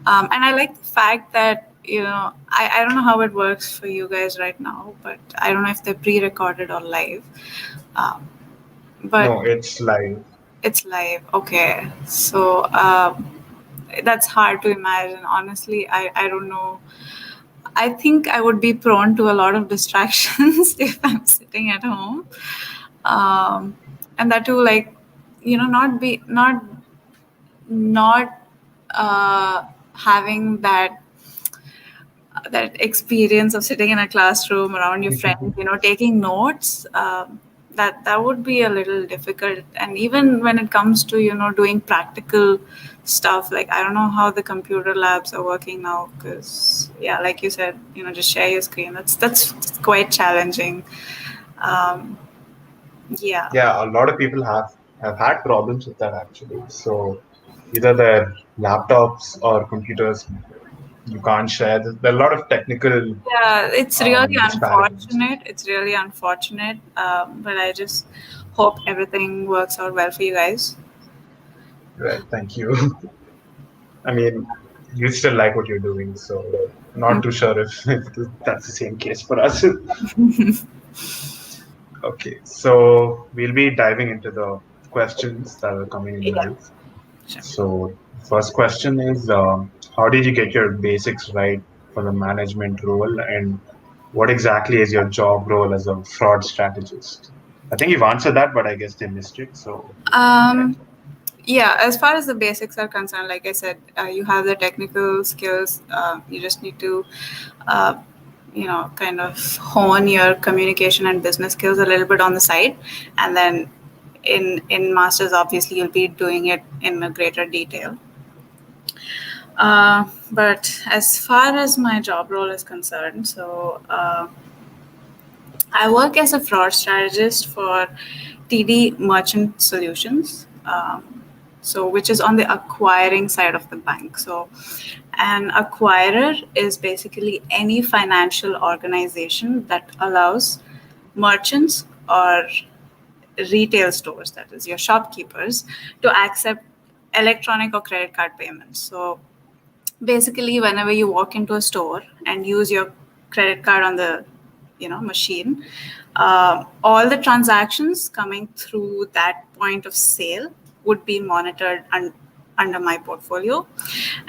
Speaker 2: and I like the fact that I don't know how it works for you guys right now, but I don't know if they're pre-recorded or live. Um, but
Speaker 1: No, it's live.
Speaker 2: it's live. Okay, so that's hard to imagine. Honestly, I don't know. I think I would be prone to a lot of distractions if I'm sitting at home, um, and that too, like, not having that experience of sitting in a classroom around your friends, taking notes. That would be a little difficult, and even when it comes to doing practical stuff, like I don't know how the computer labs are working now, because yeah, like you said, just share your screen. That's quite challenging. um, yeah.
Speaker 1: Yeah, a lot of people have had problems with that actually. So either their laptops or computers you can't share. There are a lot of technical
Speaker 2: Yeah, it's really
Speaker 1: disparities.
Speaker 2: unfortunate. It's really unfortunate. But I just hope everything works out well for you guys.
Speaker 1: Right. Thank you. I mean, you still like what you're doing, so not too sure if that's the same case for us. Okay, so we'll be diving into the questions that are coming in
Speaker 2: Yeah,
Speaker 1: live.
Speaker 2: sure.
Speaker 1: So, first question is, how did you get your basics right for the management role, and what exactly is your job role as a fraud strategist? I think you've answered that, but I guess they missed it. So,
Speaker 2: Um, yeah, as far as the basics are concerned, like I said, you have the technical skills. You just need to, uh, kind of hone your communication and business skills a little bit on the side, and then in masters, obviously, you'll be doing it in a greater detail. But as far as my job role is concerned, so I work as a fraud strategist for TD Merchant Solutions, so which is on the acquiring side of the bank. So an acquirer is basically any financial organization that allows merchants or retail stores, that is your shopkeepers, to accept electronic or credit card payments. So basically, whenever you walk into a store and use your credit card on the machine, all the transactions coming through that point of sale would be monitored under my portfolio.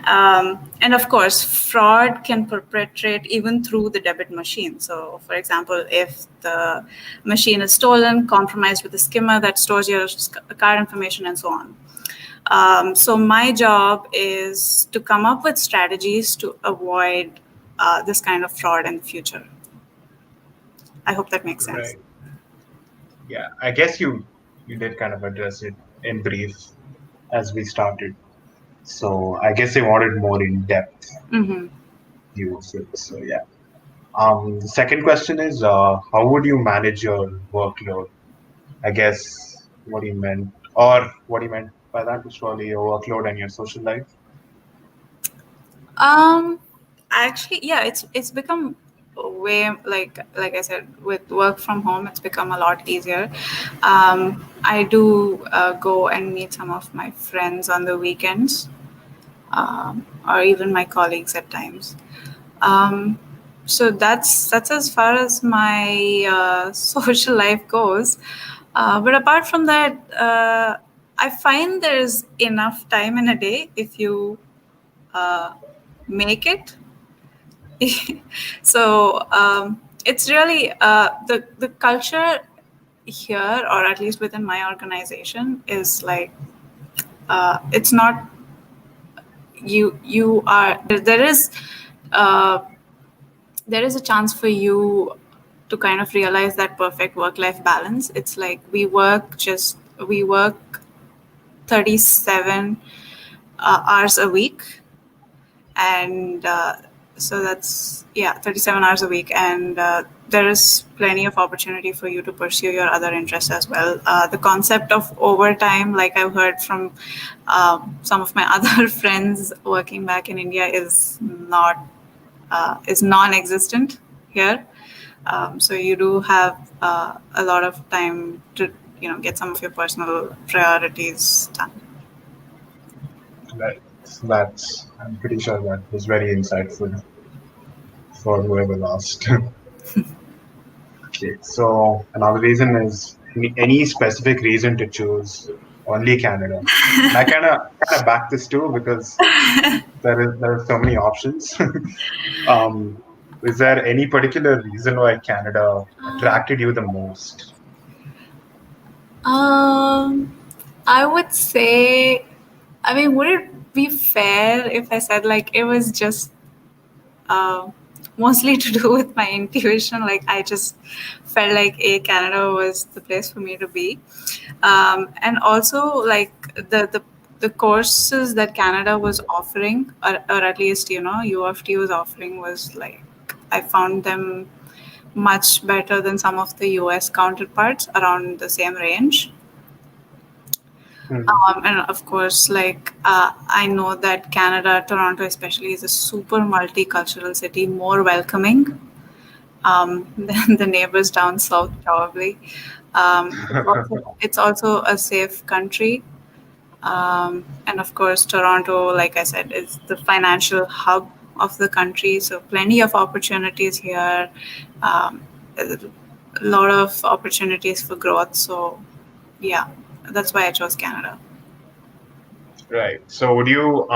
Speaker 2: And of course, fraud can perpetrate even through the debit machine. So, for example, if the machine is stolen, compromised with a skimmer that stores your card information, and so on. So my job is to come up with strategies to avoid this kind of fraud in the future. I hope that makes sense.
Speaker 1: Right. Yeah, I guess you did kind of address it in brief as we started. So I guess they wanted more in-depth view of it. So yeah. The second question is, how would you manage your workload? I guess what you meant by that was probably your workload and your social life.
Speaker 2: Actually, yeah, it's become way, like I said, with work from home, it's become a lot easier. I do go and meet some of my friends on the weekends, or even my colleagues at times. So that's as far as my social life goes. But apart from that, I find there's enough time in a day if you make it. So it's really the culture here, or at least within my organization, is like it's not you are there is a chance for you to kind of realize that perfect work-life balance. It's like we work 37 hours a week, and so that's 37 hours a week, and there is plenty of opportunity for you to pursue your other interests as well. The concept of overtime, like I've heard from some of my other friends working back in India, is non-existent here. So you do have a lot of time to get some of your personal priorities done.
Speaker 1: Right. I'm pretty sure that was very insightful for whoever asked. Okay, so another reason is any specific reason to choose only Canada. And I kind of back this too because there are so many options. Is there any particular reason why Canada attracted you the most?
Speaker 2: I would say, I mean, would it be fair if I said like it was just mostly to do with my intuition? Like I just felt like Canada was the place for me to be, and also like the courses that Canada was offering, or at least U of T was offering, was like I found them much better than some of the US counterparts around the same range. And of course, like I know that Canada, Toronto especially, is a super multicultural city, more welcoming than the neighbors down south, probably. It's also a safe country. And of course, Toronto, like I said, is the financial hub of the country. So plenty of opportunities here, a lot of opportunities for growth. So yeah, that's why I chose Canada.
Speaker 1: Right. So would you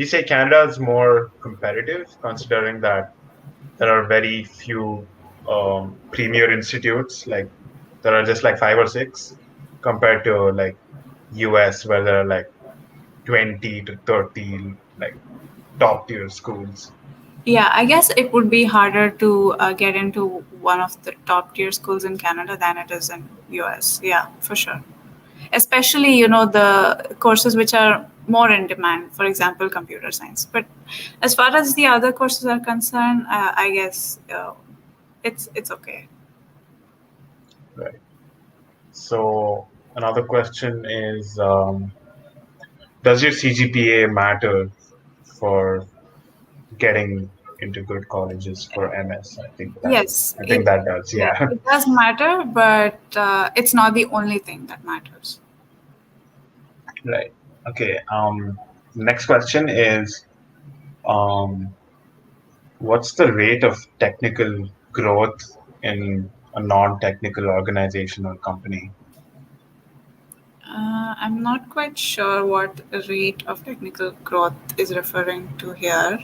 Speaker 1: say Canada is more competitive, considering that there are very few premier institutes, like there are just like 5 or 6, compared to like US, where there are like 20 to 30 like top tier schools.
Speaker 2: Yeah, I guess it would be harder to get into one of the top tier schools in Canada than it is in US. Yeah, for sure. Especially, the courses which are more in demand, for example, computer science. But as far as the other courses are concerned, I guess it's okay.
Speaker 1: Right. So another question is, does your CGPA matter for getting into good colleges for MS?
Speaker 2: Yes,
Speaker 1: I think that does.
Speaker 2: yeah,
Speaker 1: Yeah.
Speaker 2: it does matter, but it's not the only thing that matters.
Speaker 1: Right. Okay. Next question is, um, what's the rate of technical growth in a non-technical organization or company?
Speaker 2: I'm not quite sure what rate of technical growth is referring to here.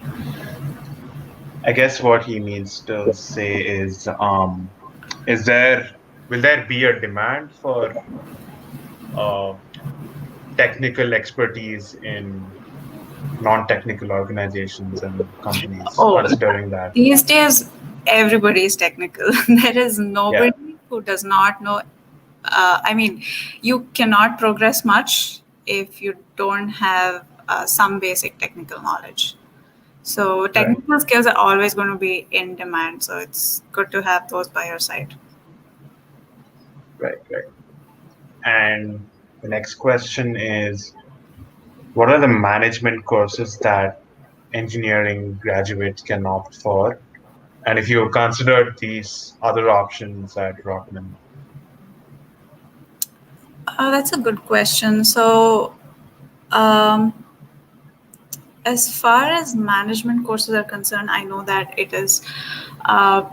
Speaker 1: I guess what he means to say is there will there be a demand for uh, technical expertise in non-technical organizations and companies,
Speaker 2: Oh,
Speaker 1: considering that?
Speaker 2: these days everybody is technical. There is
Speaker 1: Yeah,
Speaker 2: nobody who does not know. I mean, you cannot progress much if you don't have some basic technical knowledge. So
Speaker 1: right,
Speaker 2: technical skills are always going to be in demand. So it's good to have those by your side.
Speaker 1: right. And the next question is, what are the management courses that engineering graduates can opt for? And if you considered these other options at Rockman?
Speaker 2: That's a good question. So, um, as far as management courses are concerned, I know that it is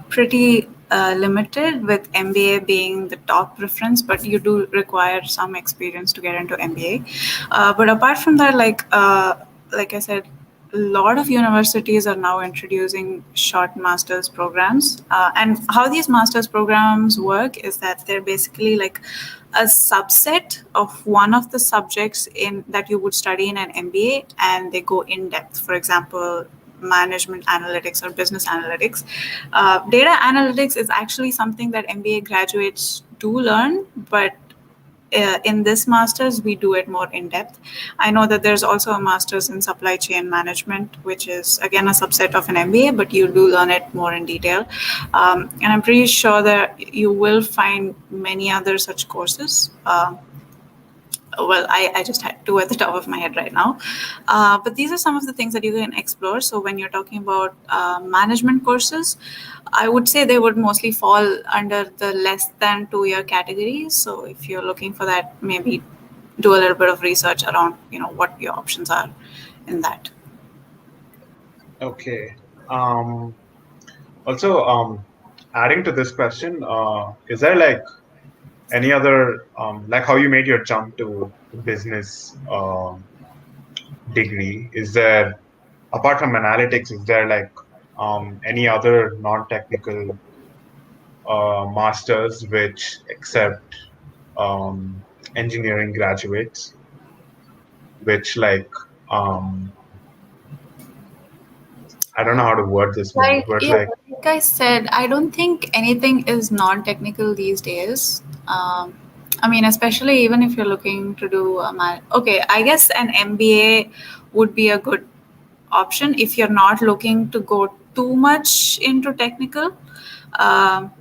Speaker 2: pretty limited, with MBA being the top preference, but you do require some experience to get into MBA. But apart from that, like I said, a lot of universities are now introducing short master's programs. And how these master's programs work is that they're basically like a subset of one of the subjects in that you would study in an MBA, and they go in depth. For example, management analytics or business analytics. Data analytics is actually something that MBA graduates do learn, but in this master's we do it more in depth. I know that there's also a master's in supply chain management, which is again a subset of an MBA, but you do learn it more in detail. And I'm pretty sure that you will find many other such courses. Well, I just had two at the top of my head right now. But these are some of the things that you can explore. So when you're talking about management courses, I would say they would mostly fall under the less than 2 year category. So if you're looking for that, maybe do a little bit of research around, what your options are in that.
Speaker 1: Okay. Um, Also, adding to this question, is there like any other, like how you made your jump to business degree? Is there, apart from analytics, is there like any other non-technical masters which accept um, engineering graduates, which um, I don't know how to word this more, but
Speaker 2: Yeah, like I said, I don't think anything is non-technical these days. I mean, especially even if you're looking to do okay, I guess an MBA would be a good option if you're not looking to go too much into technical. Um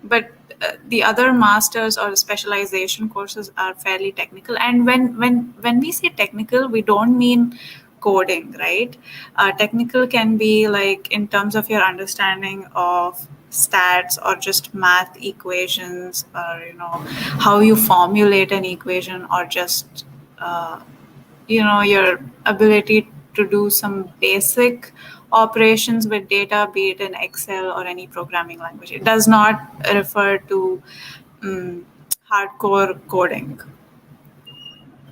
Speaker 2: but the other masters or specialization courses are fairly technical, and when we say technical, we don't mean coding, right? Technical can be like in terms of your understanding of stats or just math equations, or how you formulate an equation, or just uh, your ability to do some basic operations with data, be it in Excel or any programming language. It does not refer to um, hardcore coding.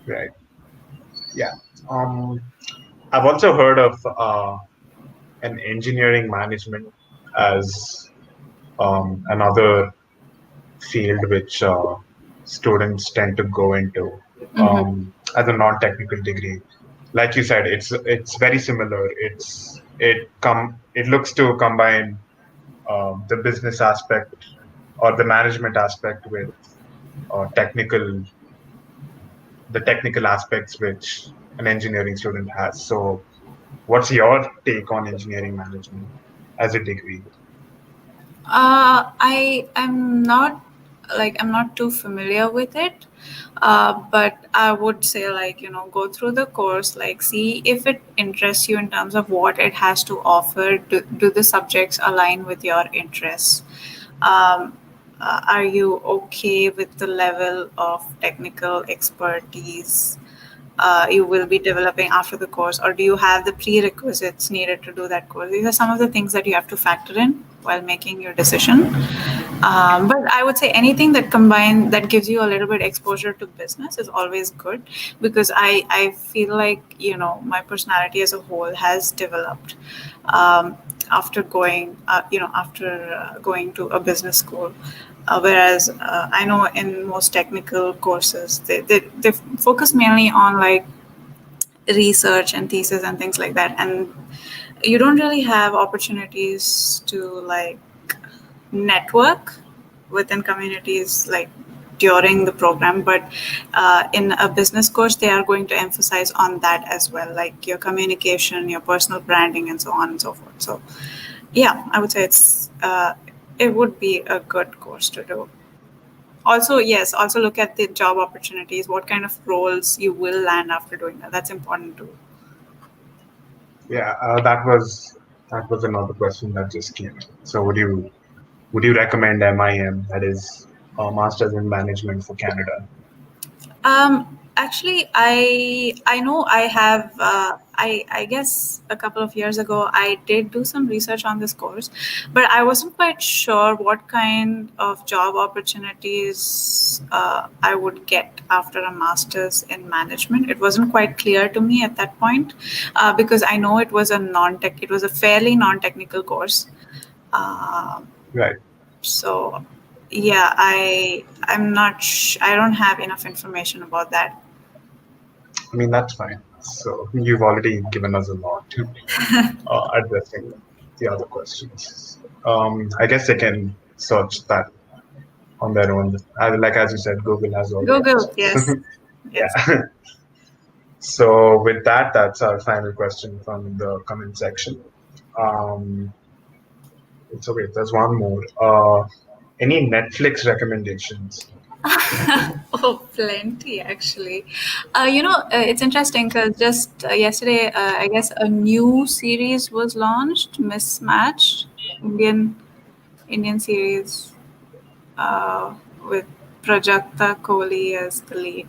Speaker 1: right, yeah. I've also heard of an engineering management as another field which students tend to go into
Speaker 2: Mhm.
Speaker 1: as a non-technical degree. like you said, it's very similar. It looks to combine the business aspect or the management aspect with technical the technical aspects which an engineering student has. So, what's your take on engineering management as a degree?
Speaker 2: I'm not too familiar with it, but I would say, like, go through the course, like, see if it interests you in terms of what it has to offer. Do the subjects align with your interests? Um, are you okay with the level of technical expertise you will be developing after the course, or do you have the prerequisites needed to do that course? These are some of the things that you have to factor in while making your decision. But I would say anything that gives you a little bit exposure to business is always good, because I feel like, my personality as a whole has developed after going to a business school. Whereas I know in most technical courses, they focus mainly on, like, research and thesis and things like that, and you don't really have opportunities to, like, network within communities, like, during the program. But in a business course, they are going to emphasize on that as well, like your communication, your personal branding, and so on and so forth. So yeah, I would say it would be a good course to do. Also, yes, also look at the job opportunities, what kind of roles you will land after doing that. That's important too.
Speaker 1: Yeah, that was another question that just came. So, would you recommend MIM, that is Masters in Management for Canada?
Speaker 2: Actually, I know I have. I guess a couple of years ago I did do some research on this course, but I wasn't quite sure what kind of job opportunities I would get after a master's in management. It wasn't quite clear to me at that point, because I know it was a non-tech. It was a fairly non-technical course. Um
Speaker 1: Right.
Speaker 2: so yeah, I don't have enough information about that.
Speaker 1: I mean, that's fine. So, you've already given us a lot to addressing the other questions. I guess they can search that on their own. As you said, Google has all the
Speaker 2: Google,
Speaker 1: answers.
Speaker 2: yes. Yes.
Speaker 1: Yeah. So with that, that's our final question from the comment section. Um, it's okay. There's one more. Any Netflix recommendations?
Speaker 2: Oh, plenty actually. It's interesting because just yesterday, I guess a new series was launched, Mismatched, Indian Indian series, with Prajakta Kohli as the lead.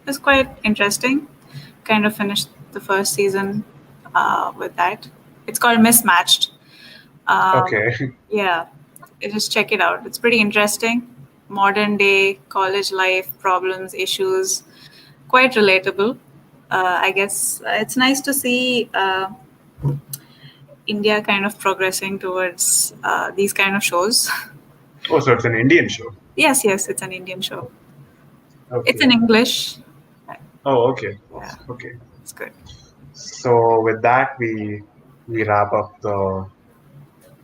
Speaker 2: It's quite interesting. Kind of finished the first season with that. It's called Mismatched. Um,
Speaker 1: Okay.
Speaker 2: yeah, just check it out. It's pretty interesting. Modern day college life problems, issues, quite relatable. I guess it's nice to see India kind of progressing towards these kind of shows.
Speaker 1: Oh, so it's an Indian show.
Speaker 2: Yes, yes, it's an Indian show. It's
Speaker 1: Okay.
Speaker 2: in English.
Speaker 1: Oh, okay.
Speaker 2: Yeah,
Speaker 1: Okay.
Speaker 2: it's good.
Speaker 1: So with that, we wrap up the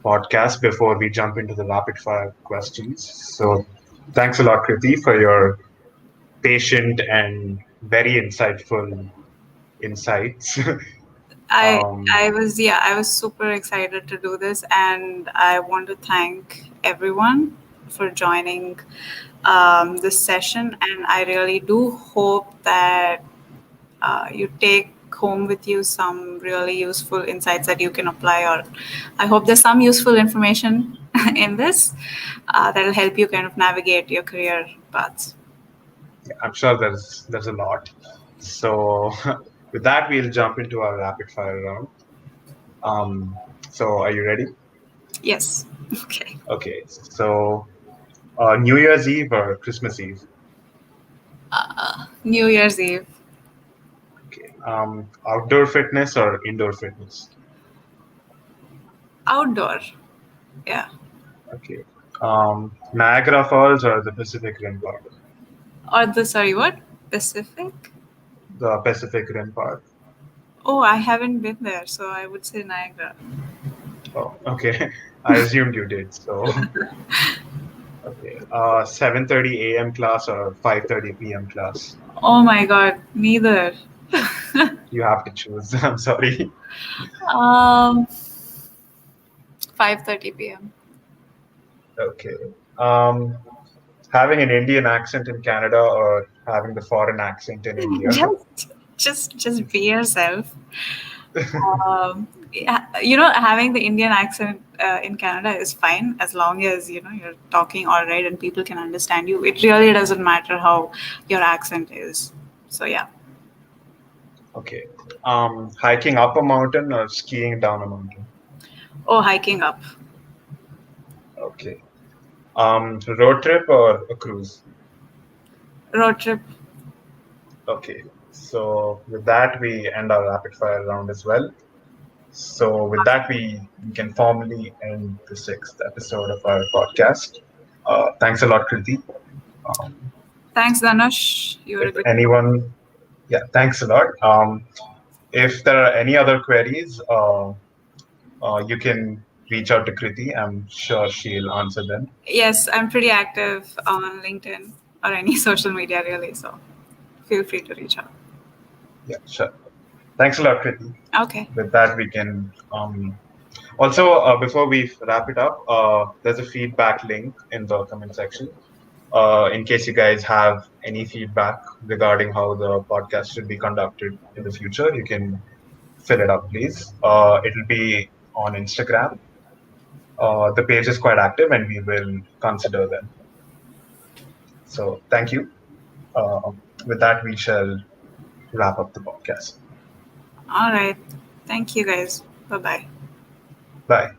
Speaker 1: podcast before we jump into the rapid fire questions. So thanks a lot, Krithi, for your patient and very insightful insights.
Speaker 2: I
Speaker 1: um,
Speaker 2: I was super excited to do this, and I want to thank everyone for joining this session. And I really do hope that you take home with you some really useful insights that you can apply, or I hope there's some useful information in this that'll help you kind of navigate your career paths.
Speaker 1: I'm sure there's a lot. So with that, we'll jump into our rapid fire round. Um, so are you ready?
Speaker 2: Yes. Okay.
Speaker 1: Okay. So New Year's Eve or Christmas Eve?
Speaker 2: New Year's Eve.
Speaker 1: Okay. Outdoor fitness or indoor fitness?
Speaker 2: Outdoor. Yeah.
Speaker 1: Okay. Niagara Falls or the Pacific Rim Park?
Speaker 2: Or the, sorry, what? Pacific?
Speaker 1: The Pacific Rim Park.
Speaker 2: Oh, I haven't been there, so I would say Niagara.
Speaker 1: Oh, okay. I assumed you did. So, okay. 7:30 a.m. class or 5:30 p.m. class?
Speaker 2: Oh my God, neither.
Speaker 1: You have to choose. I'm sorry.
Speaker 2: um, 5:30 p.m.
Speaker 1: Okay. Um, Having an Indian accent in Canada or having the foreign accent in India?
Speaker 2: Just be yourself. Yeah, having the Indian accent in Canada is fine as long as you're talking all right and people can understand you. It really doesn't matter how your accent is. So yeah.
Speaker 1: Okay. Hiking up a mountain or skiing down a mountain?
Speaker 2: Oh, hiking up.
Speaker 1: Okay. Road trip or a cruise?
Speaker 2: Road trip.
Speaker 1: Okay. So with that, we end our rapid fire round as well. So with that, we can formally end the sixth episode of our podcast. Thanks a lot, Krithi. Um,
Speaker 2: Thanks, Dhanush. You were
Speaker 1: if
Speaker 2: a good.
Speaker 1: anyone, yeah, thanks a lot. If there are any other queries, you can reach out to Krithi. I'm sure she'll answer them.
Speaker 2: Yes, I'm pretty active on LinkedIn or any social media really, so feel free to reach out.
Speaker 1: Yeah, sure. Thanks a lot, Krithi.
Speaker 2: Okay.
Speaker 1: With that, we can also, before we wrap it up, there's a feedback link in the comment section. In case you guys have any feedback regarding how the podcast should be conducted in the future, you can fill it up, please. It'll be on Instagram. The page is quite active and we will consider them. So, thank you. Uh, with that, we shall wrap up the podcast.
Speaker 2: All right. Thank you guys. Bye bye.
Speaker 1: Bye.